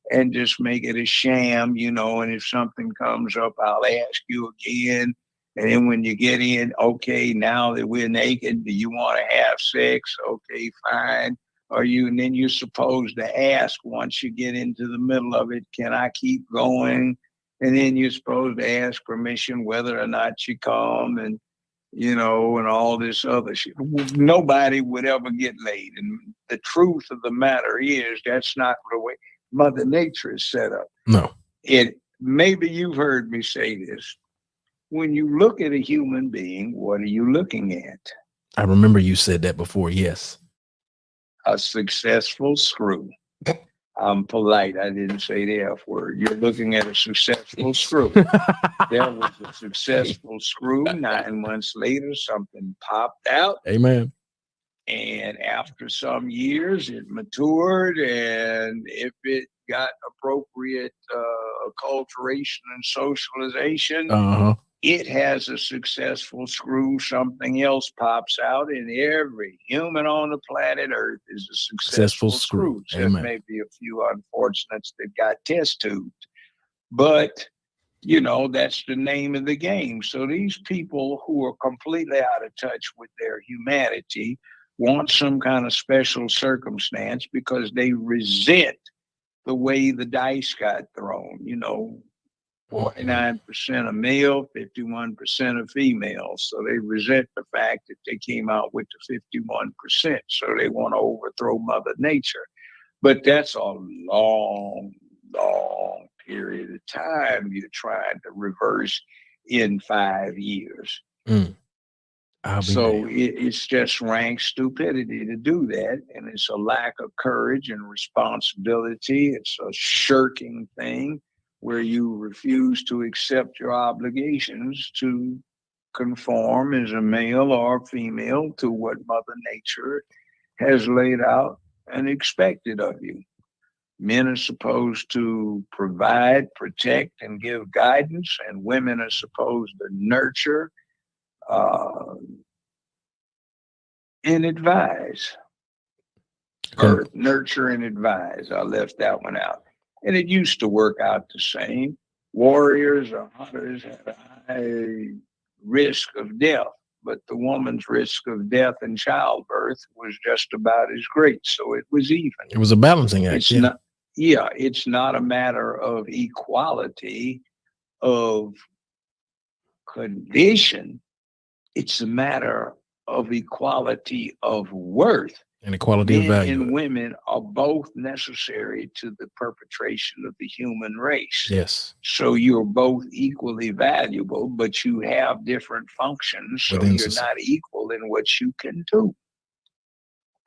and just make it a sham, and if something comes up, I'll ask you again. And then when you get in, okay, now that we're naked, do you want to have sex? Okay, fine. And then you're supposed to ask once you get into the middle of it, can I keep going? And then you're supposed to ask permission whether or not you come, and all this other shit. Nobody would ever get laid. And the truth of the matter is that's not the way Mother Nature is set up. No. Maybe you've heard me say this. When you look at a human being, what are you looking at? I remember you said that before. Yes. A successful screw. I'm polite. I didn't say the F word. You're looking at a successful screw. There was a successful screw. 9 months later, something popped out. Amen. And after some years, it matured. And if it got appropriate acculturation and socialization, it has a successful screw. Something else pops out, and every human on the planet Earth is a successful screw. Except maybe a few unfortunates that got test tubed. But, that's the name of the game. So these people who are completely out of touch with their humanity want some kind of special circumstance because they resent the way the dice got thrown, 49% of male, 51% of female. So they resent the fact that they came out with the 51%. So they want to overthrow Mother Nature. But that's a long, long period of time you're trying to reverse in 5 years. So it's just rank stupidity to do that. And it's a lack of courage and responsibility. It's a shirking thing where you refuse to accept your obligations to conform as a male or female to what Mother Nature has laid out and expected of you. Men are supposed to provide, protect, and give guidance, and women are supposed to nurture and advise. Or nurture and advise. I left that one out. And it used to work out the same. Warriors or hunters had a high risk of death but the woman's risk of death in childbirth was just about as great. So it was even. It was a balancing act. It's Yeah. not, yeah, it's not a matter of equality of condition. It's a matter of equality of worth. And equality of Men value. and women are both necessary to the perpetration of the human race. Yes. So you're both equally valuable, but you have different functions. So Within you're society. not equal in what you can do.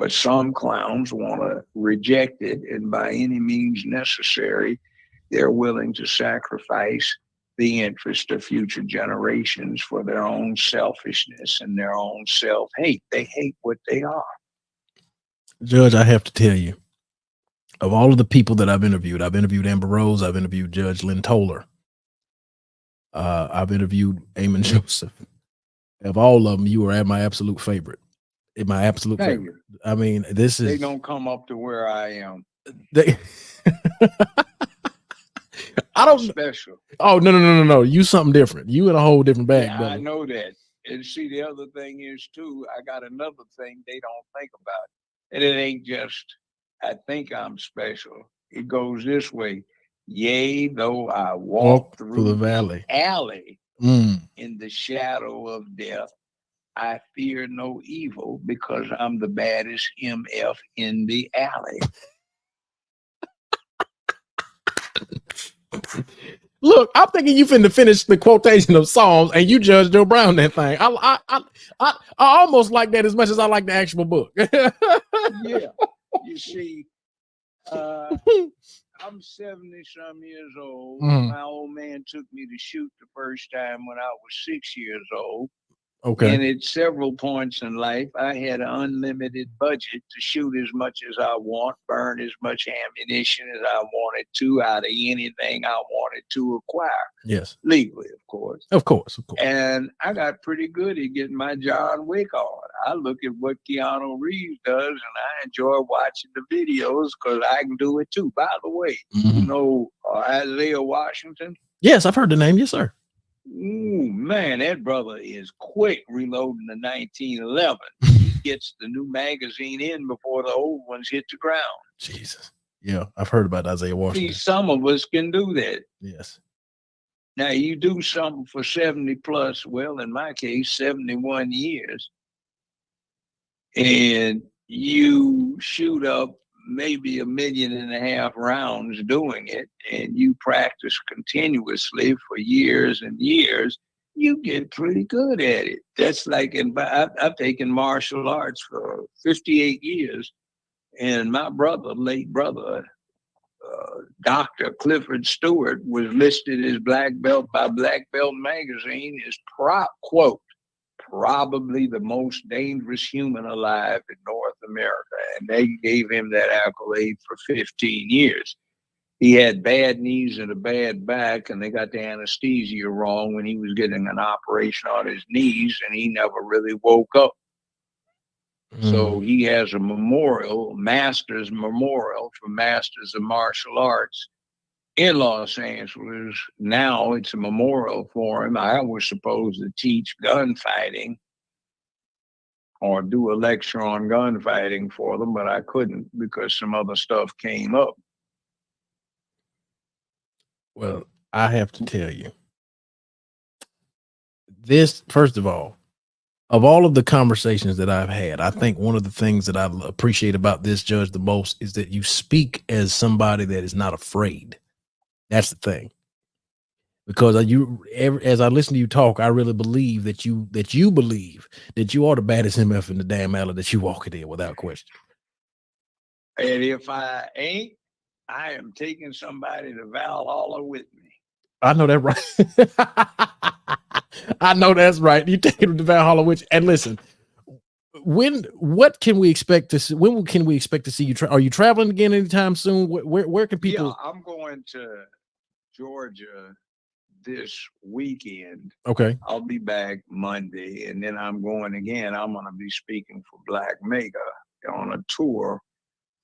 But some clowns want to reject it, and by any means necessary, they're willing to sacrifice the interest of future generations for their own selfishness and their own self-hate. They hate what they are. Judge, I have to tell you, of all of the people that I've interviewed Amber Rose, I've interviewed Judge Lynn Toller, I've interviewed Amon Joseph. Of all of them, you are my absolute favorite. My absolute Thank favorite. you. I mean, this is They don't come up to where I am. they. I don't. Special. Oh no! You something different. You in a whole different bag, Yeah, brother. I know that. And see, the other thing is too, I got another thing they don't think about. And it ain't just, I think I'm special. It goes this way. Yea, though I walk through the valley. alley Mm. in the shadow of death, I fear no evil because I'm the baddest MF in the alley. Look, I'm thinking you finna finish the quotation of Psalms, and you Judge Joe Brown that thing. I almost like that as much as I like the actual book. Yeah, you see, I'm 70-some years old. My old man took me to shoot the first time when I was 6 years old. Okay. And at several points in life, I had an unlimited budget to shoot as much as I want, burn as much ammunition as I wanted to out of anything I wanted to acquire. Yes. Legally, of course. Of course. And I got pretty good at getting my John Wick on. I look at what Keanu Reeves does, and I enjoy watching the videos because I can do it too. By the way, you know Isaiah Washington? Yes, I've heard the name. Yes, sir. Ooh, man, that brother is quick reloading the 1911. He gets the new magazine in before the old ones hit the ground. Jesus. Yeah, I've heard about Isaiah Washington. See, some of us can do that. Yes. Now, you do something for 70 plus, well, in my case, 71 years, and you shoot up maybe 1.5 million rounds doing it, and you practice continuously for years and years, you get pretty good at it. That's like, I've taken martial arts for 58 years, and my brother, late brother, Dr. Clifford Stewart, was listed as black belt by Black Belt magazine as quote, probably the most dangerous human alive in North America. And they gave him that accolade for 15 years. He had bad knees and a bad back, and they got the anesthesia wrong when he was getting an operation on his knees, and he never really woke up. So he has a memorial, Masters Memorial for Masters of Martial Arts in Los Angeles. Now it's a memorial for him. I was supposed to teach gunfighting or do a lecture on gunfighting for them, but I couldn't because some other stuff came up. Well, I have to tell you, this, first of all of the conversations that I've had, I think one of the things that I appreciate about this, Judge, the most is that you speak as somebody that is not afraid. That's the thing. Because as I listen to you talk, I really believe that you believe that you are the baddest MF in the damn alley that you walk it in without question. And if I ain't, I am taking somebody to Valhalla with me. I know that right. I know that's right. You take him to Valhalla, and listen, what can we expect to see? When can we expect to see you? Are you traveling again anytime soon? Where can people? Yeah, I'm going to Georgia this weekend. Okay. I'll be back Monday, and then I'm going again. I'm going to be speaking for Black Mega on a tour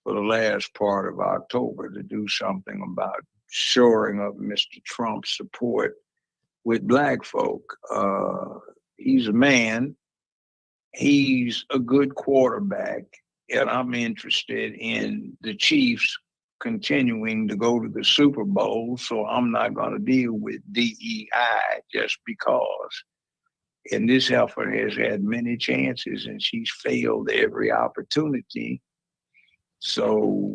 for the last part of October to do something about shoring up Mr. Trump's support with Black folk. He's a man He's a good quarterback, and I'm interested in the Chiefs continuing to go to the Super Bowl. So I'm not going to deal with DEI just because. And this heifer has had many chances, and she's failed every opportunity. So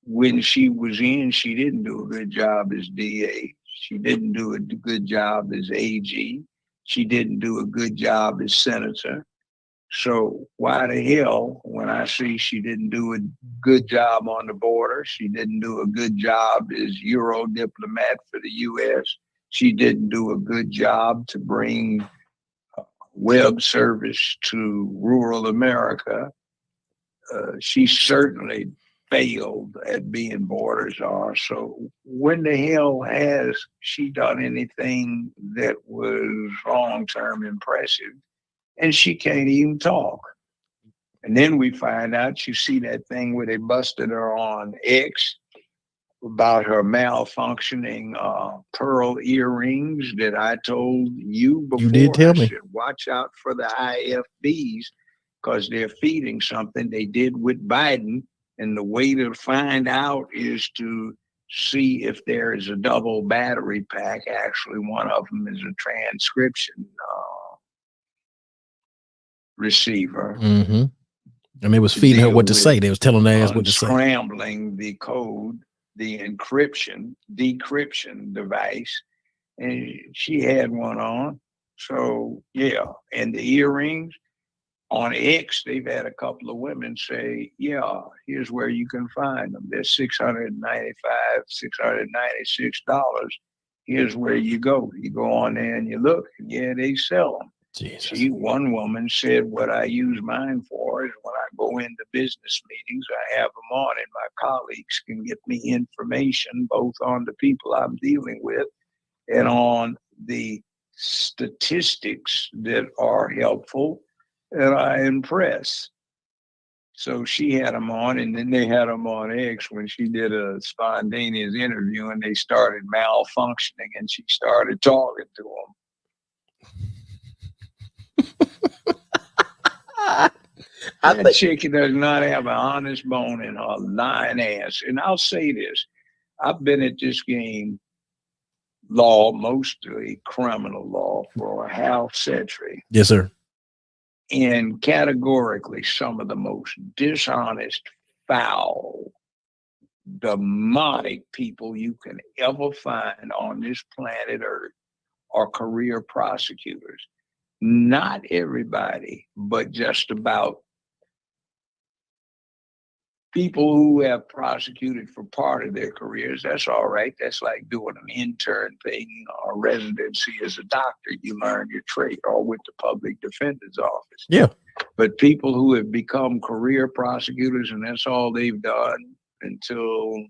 when she was in, she didn't do a good job as DA. She didn't do a good job as AG. She didn't do a good job as senator. So why the hell, when I see she didn't do a good job on the border, she didn't do a good job as Euro diplomat for the U.S., she didn't do a good job to bring web service to rural America, she certainly failed at being border czar. So when the hell has she done anything that was long-term impressive? And she can't even talk. And then we find out, you see that thing where they busted her on X about her malfunctioning pearl earrings that I told you before. You did tell me. I said, watch out for the IFBs because they're feeding something. They did with Biden. And the way to find out is to see if there is a double battery pack. Actually, one of them is a transcription receiver. Mm-hmm. And they was feeding her what to say. They was telling their ass what to say. Scrambling the code, the encryption, decryption device. And she had one on. So, yeah. And the earrings on X, they've had a couple of women say, yeah, here's where you can find them. They're $695, $696. Here's where you go. You go on there and you look, and yeah, they sell them. Jesus. One woman said, what I use mine for is when I go into business meetings, I have them on, and my colleagues can get me information both on the people I'm dealing with and on the statistics that are helpful and I impress. So she had them on, and then they had them on X when she did a spontaneous interview, and they started malfunctioning, and she started talking to them. That chick does not have an honest bone in her lying ass. And I'll say this, I've been at this game law, mostly criminal law, for a half century. Yes, sir. And categorically, some of the most dishonest, foul, demonic people you can ever find on this planet Earth are career prosecutors. Not everybody, but just about. People who have prosecuted for part of their careers, that's all right. That's like doing an intern thing or residency as a doctor. You learn your trade, or with the public defender's office. Yeah. But people who have become career prosecutors, and that's all they've done until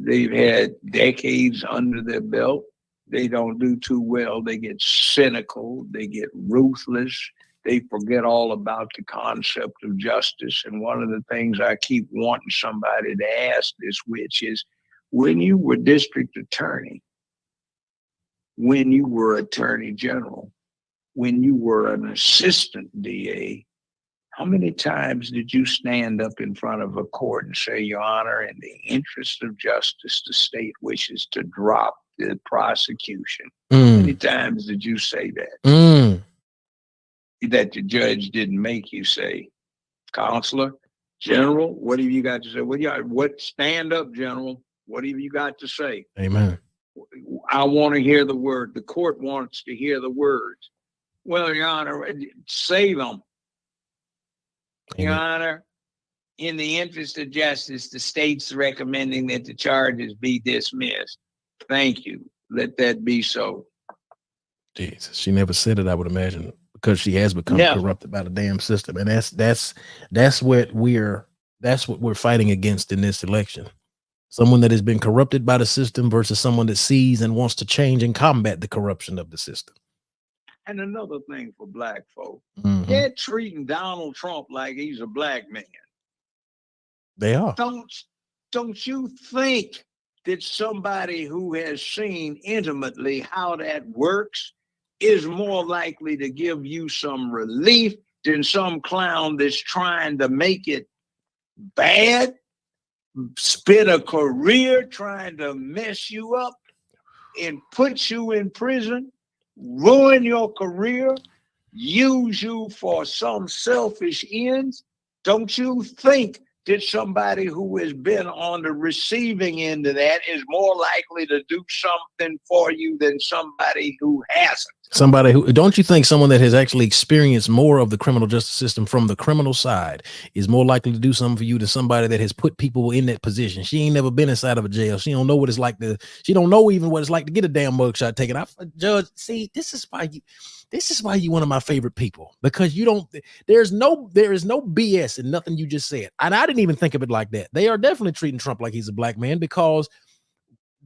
they've had decades under their belt, they don't do too well. They get cynical. They get ruthless. They forget all about the concept of justice. And one of the things I keep wanting somebody to ask this, which is, when you were district attorney, when you were attorney general, when you were an assistant DA, how many times did you stand up in front of a court and say, Your Honor, in the interest of justice, the state wishes to drop the prosecution? How many times did you say that? That the judge didn't make you say, Counselor, General, what have you got to say? What stand up, General? What have you got to say? Amen. I want to hear the word. The court wants to hear the words. Well, Your Honor, say them. Your Honor, in the interest of justice, the state's recommending that the charges be dismissed. Thank you. Let that be so. Jesus, she never said it, I would imagine, because she has become corrupted by the damn system. And that's what we're fighting against in this election. Someone that has been corrupted by the system versus someone that sees and wants to change and combat the corruption of the system. And another thing for black folk, they're treating Donald Trump like he's a black man. They are. Don't you think that somebody who has seen intimately how that works is more likely to give you some relief than some clown that's trying to make it bad, spend a career trying to mess you up and put you in prison, ruin your career, use you for some selfish ends. Don't you think that somebody who has been on the receiving end of that is more likely to do something for you than somebody who hasn't? Somebody who, don't you think someone that has actually experienced more of the criminal justice system from the criminal side is more likely to do something for you than somebody that has put people in that position? She ain't never been inside of a jail. She don't know what it's like to, she don't know even what it's like to get a damn mugshot taken. Judge, see, this is why you one of my favorite people, because you don't, there is no BS in nothing you just said. And I didn't even think of it like that. They are definitely treating Trump like he's a black man, because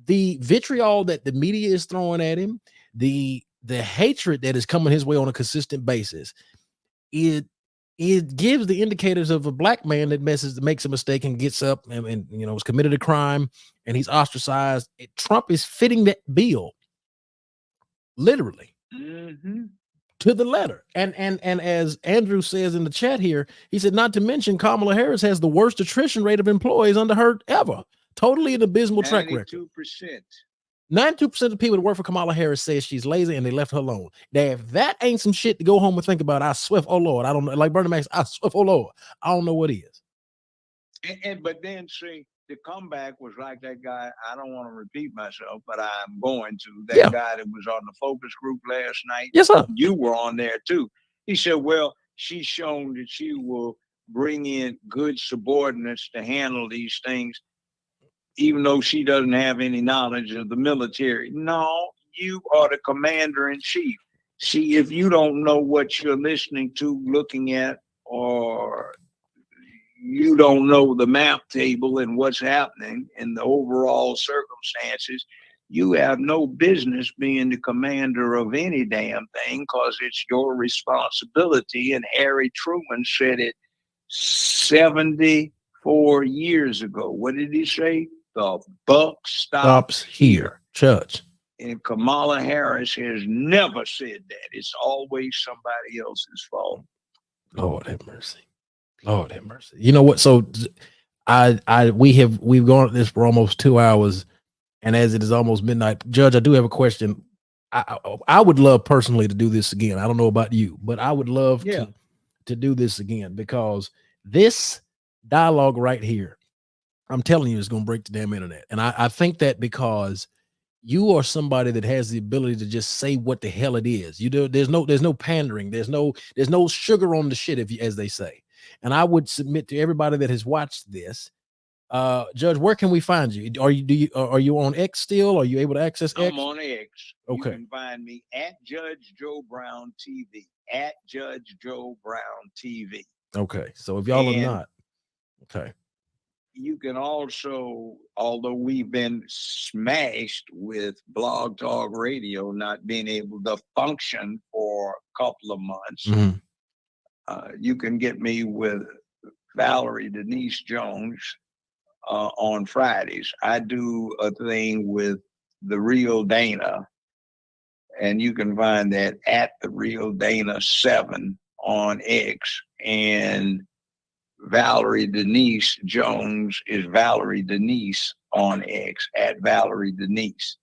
the vitriol that the media is throwing at him, the hatred that is coming his way on a consistent basis, it gives the indicators of a black man that makes a mistake and gets up and you know, has committed a crime and he's ostracized. Trump is fitting that bill literally to the letter. And as Andrew says in the chat here, he said, not to mention Kamala Harris has the worst attrition rate of employees under her ever. Totally an abysmal track record. 92% of people that work for Kamala Harris says she's lazy and they left her alone. Now, if that ain't some shit to go home and think about, I swear, oh Lord, I don't know. Like Bernie Mac, I swear, oh Lord, I don't know what is. But then see, the comeback was like that guy. I don't want to repeat myself, but I'm going to. That guy that was on the focus group last night. Yes, sir. You were on there too. He said, well, she's shown that she will bring in good subordinates to handle these things, even though she doesn't have any knowledge of the military. No, you are the commander in chief. See, if you don't know what you're listening to, looking at, or you don't know the map table and what's happening and the overall circumstances, you have no business being the commander of any damn thing, because it's your responsibility. And Harry Truman said it 74 years ago. What did he say? The buck stops here. Judge. And Kamala Harris has never said that. It's always somebody else's fault. Lord have mercy. Lord have mercy. You know what? So we've gone at this for almost 2 hours, and as it is almost midnight, Judge, I do have a question. I would love personally to do this again. I don't know about you, but I would love to do this again, because this dialogue right here, I'm telling you, is going to break the damn internet. And I think that because you are somebody that has the ability to just say what the hell it is. You do. There's no pandering. There's no sugar on the shit, as they say. And I would submit to everybody that has watched this, Judge, where can we find you? Are you on X still? Are you able to access X? I'm on X. Okay. You can find me at Judge Joe Brown TV. At Judge Joe Brown TV. Okay. So if y'all are not, okay. You can also, although we've been smashed with Blog Talk Radio not being able to function for a couple of months, you can get me with Valerie Denise Jones on Fridays. I do a thing with The Real Dana, and you can find that at The Real Dana 7 on X. And Valerie Denise Jones is Valerie Denise on X, at Valerie Denise.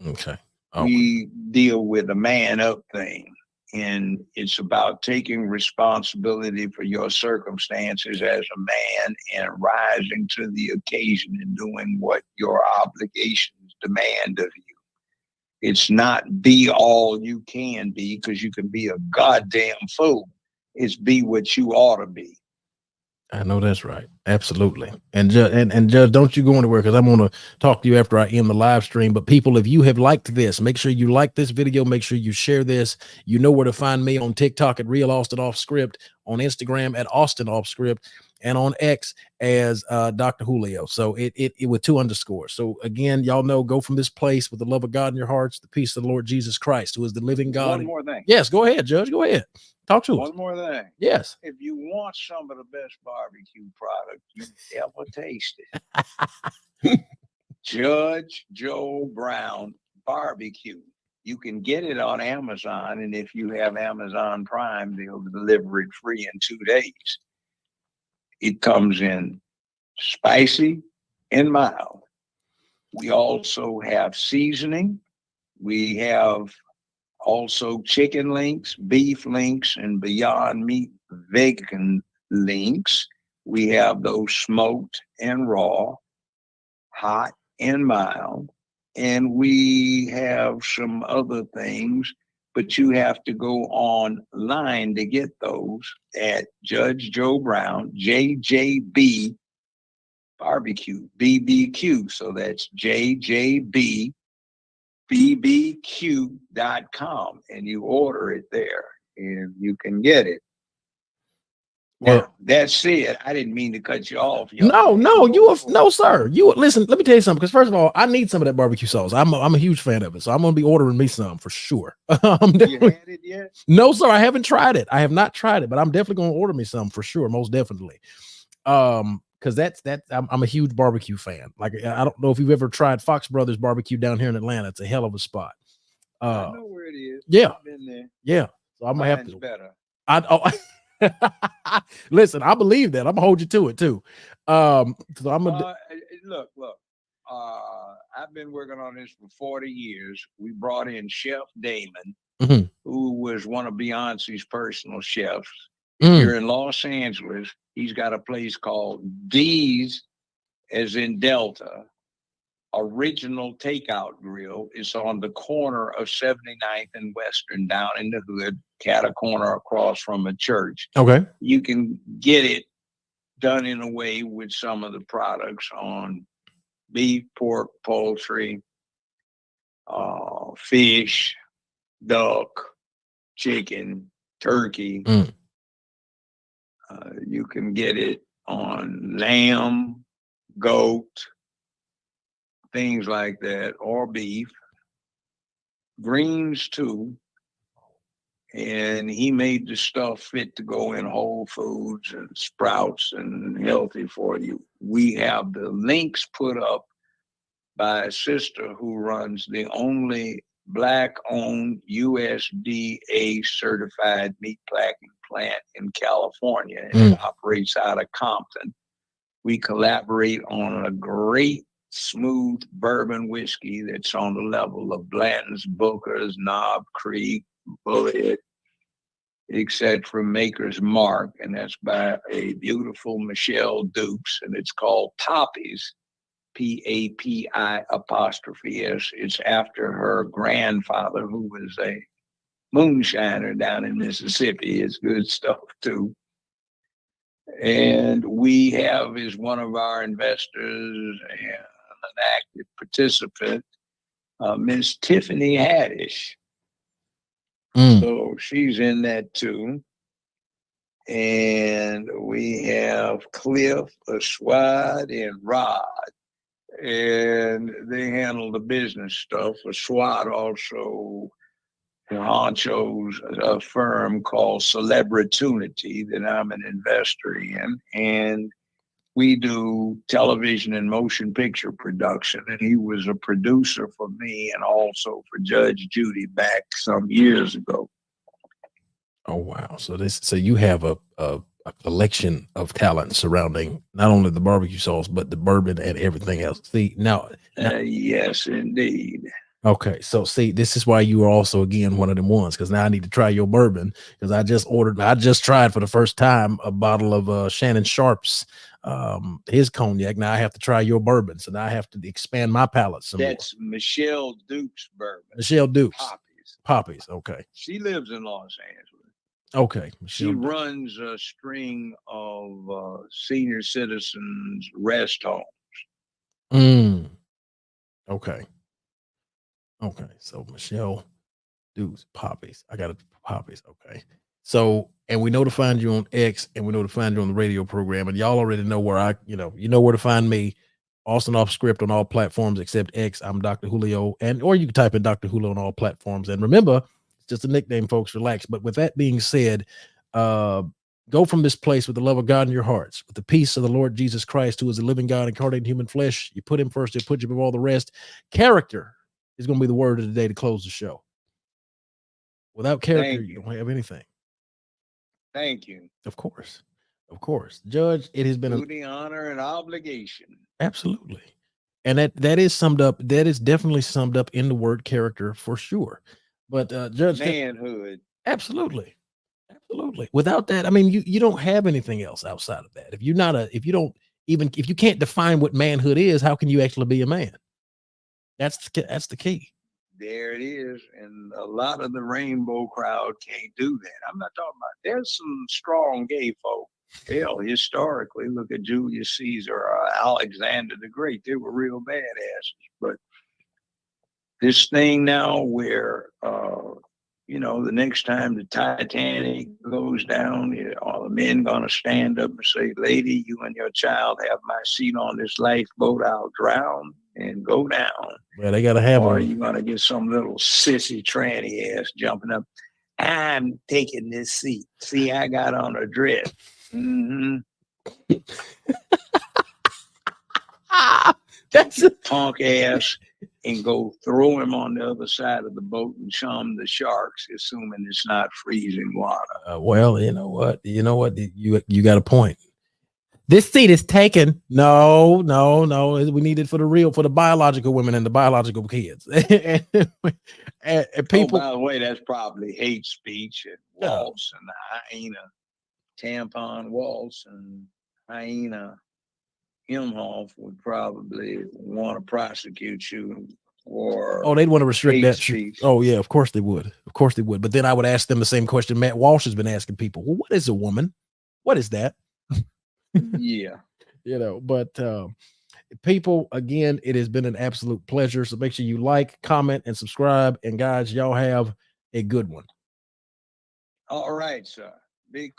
Okay. We deal with a man up thing, and it's about taking responsibility for your circumstances as a man and rising to the occasion and doing what your obligations demand of you. It's not be all you can be, because you can be a goddamn fool. It's be what you ought to be. I know that's right. Absolutely. And Judge, don't you go anywhere, because I'm going to talk to you after I end the live stream. But people, if you have liked this, make sure you like this video. Make sure you share this. You know where to find me on TikTok at Real Austin Off Script, on Instagram at Austin Off Script, and on X as Dr. Julio. So it with 2 underscores. So again, y'all know, go from this place with the love of God in your hearts, the peace of the Lord Jesus Christ, who is the living God. One more thing. Yes, go ahead, Judge. Go ahead. Talk to us. One more thing. Yes. If you want some of the best barbecue product you ever tasted, Judge Joe Brown Barbecue. You can get it on Amazon, and if you have Amazon Prime, they'll deliver it free in 2 days. It comes in spicy and mild. We also have seasoning. We have also chicken links, beef links, and Beyond Meat vegan links. We have those smoked and raw, hot and mild. And we have some other things, but you have to go online to get those at Judge Joe Brown, JJB Barbecue, BBQ. So that's JJBBBQ.com, and you order it there and you can get it. Well, Now, that's it. I didn't mean to cut you off. No, sir. You listen. Let me tell you something. Because first of all, I need some of that barbecue sauce. I'm a huge fan of it, so I'm gonna be ordering me some for sure. You had it yet? No, sir. I haven't tried it. I have not tried it, but I'm definitely gonna order me some for sure. Most definitely. Because I'm a huge barbecue fan. Like, I don't know if you've ever tried Fox Brothers Barbecue down here in Atlanta. It's a hell of a spot. I know where it is. Yeah, I've been there. yeah. So I'm gonna have to. Better. Listen, I believe that. I'm gonna hold you to it too. So I'm gonna look. I've been working on this for 40 years. We brought in Chef Damon, who was one of Beyonce's personal chefs. Here in Los Angeles. He's got a place called D's, as in Delta, Original Takeout Grill. It's on the corner of 79th and Western, down in the hood, cat a corner across from a church. Okay. You can get it done in a way with some of the products on beef, pork, poultry, fish, duck, chicken, turkey. You can get it on lamb, goat, things like that, or beef, greens too. And he made the stuff fit to go in Whole Foods and Sprouts and healthy for you. We have the links put up by a sister who runs the only Black-owned USDA certified meat packing plant in California, and it operates out of Compton. We collaborate on a great smooth bourbon whiskey that's on the level of Blanton's, Booker's, Knob Creek, Bullet, etc. Maker's Mark, and that's by a beautiful Michelle Dukes, and it's called Poppies. PAPI''S. It's after her grandfather, who was a moonshiner down in Mississippi. It's good stuff too. And we have as one of our investors and an active participant, Miss Tiffany Haddish. So she's in that too. And we have Cliff, Aswad, and Rod. And they handle the business stuff. Aswad also honchos a firm called Celebritunity that I'm an investor in. And we do television and motion picture production. And he was a producer for me and also for Judge Judy back some years ago. Oh, wow. So you have a collection of talent surrounding not only the barbecue sauce, but the bourbon and everything else. See, now yes, indeed. Okay, so see, this is why you are also again one of them ones, because now I need to try your bourbon, because I just tried for the first time a bottle of Shannon Sharp's his cognac. Now I have to try your bourbon, so now I have to expand my palate some That's more. Michelle Dukes bourbon. Michelle Dukes. Poppies. Okay. She lives in Los Angeles. Okay. She runs a string of senior citizens rest homes. Okay. Okay. So Michelle Dukes, Poppies. I got it. Poppies. Okay. So, and we know to find you on X, and we know to find you on the radio program, and y'all already know where you know where to find me. Austin Off Script on all platforms except X. I'm Dr. Julio, or you can type in Dr. Julio on all platforms. And remember, it's just a nickname, folks. Relax. But with that being said, go from this place with the love of God in your hearts, with the peace of the Lord Jesus Christ, who is the living God incarnate in human flesh. You put him first, he'll put you above all the rest. Character is going to be the word of the day to close the show. Without character, you don't have anything. Thank you. Of course, Judge. It has been duty, honor, and obligation. Absolutely, and that is summed up. That is definitely summed up in the word character for sure. But Judge, manhood. Absolutely. Without that, I mean, you don't have anything else outside of that. If you can't define what manhood is, how can you actually be a man? That's the key. There it is. And a lot of the rainbow crowd can't do that. I'm not talking about, there's some strong gay folk. Hell, historically, look at Julius Caesar or Alexander the Great. They were real badasses. But this thing now where, the next time the Titanic goes down, all the men going to stand up and say, lady, you and your child have my seat on this lifeboat. I'll drown and go down. Well, they got to have Or you going to get some little sissy tranny ass jumping up. I'm taking this seat. See, I got on a dress. Mm-hmm. That's a punk ass. And go throw him on the other side of the boat and show him the sharks, assuming it's not freezing water. Well, you know what? You got a point. This seat is taken. No. We need it for the biological women and the biological kids. and people. By the way, that's probably hate speech and waltz and hyena, tampon waltz and hyena. Imhoff would probably want to prosecute you for they'd want to restrict that speech. Oh yeah, of course they would. But then I would ask them the same question Matt Walsh has been asking people. Well, what is a woman? What is that? Yeah. But people, again, it has been an absolute pleasure. So make sure you like, comment, and subscribe. And guys, y'all have a good one. All right, sir. Be cool.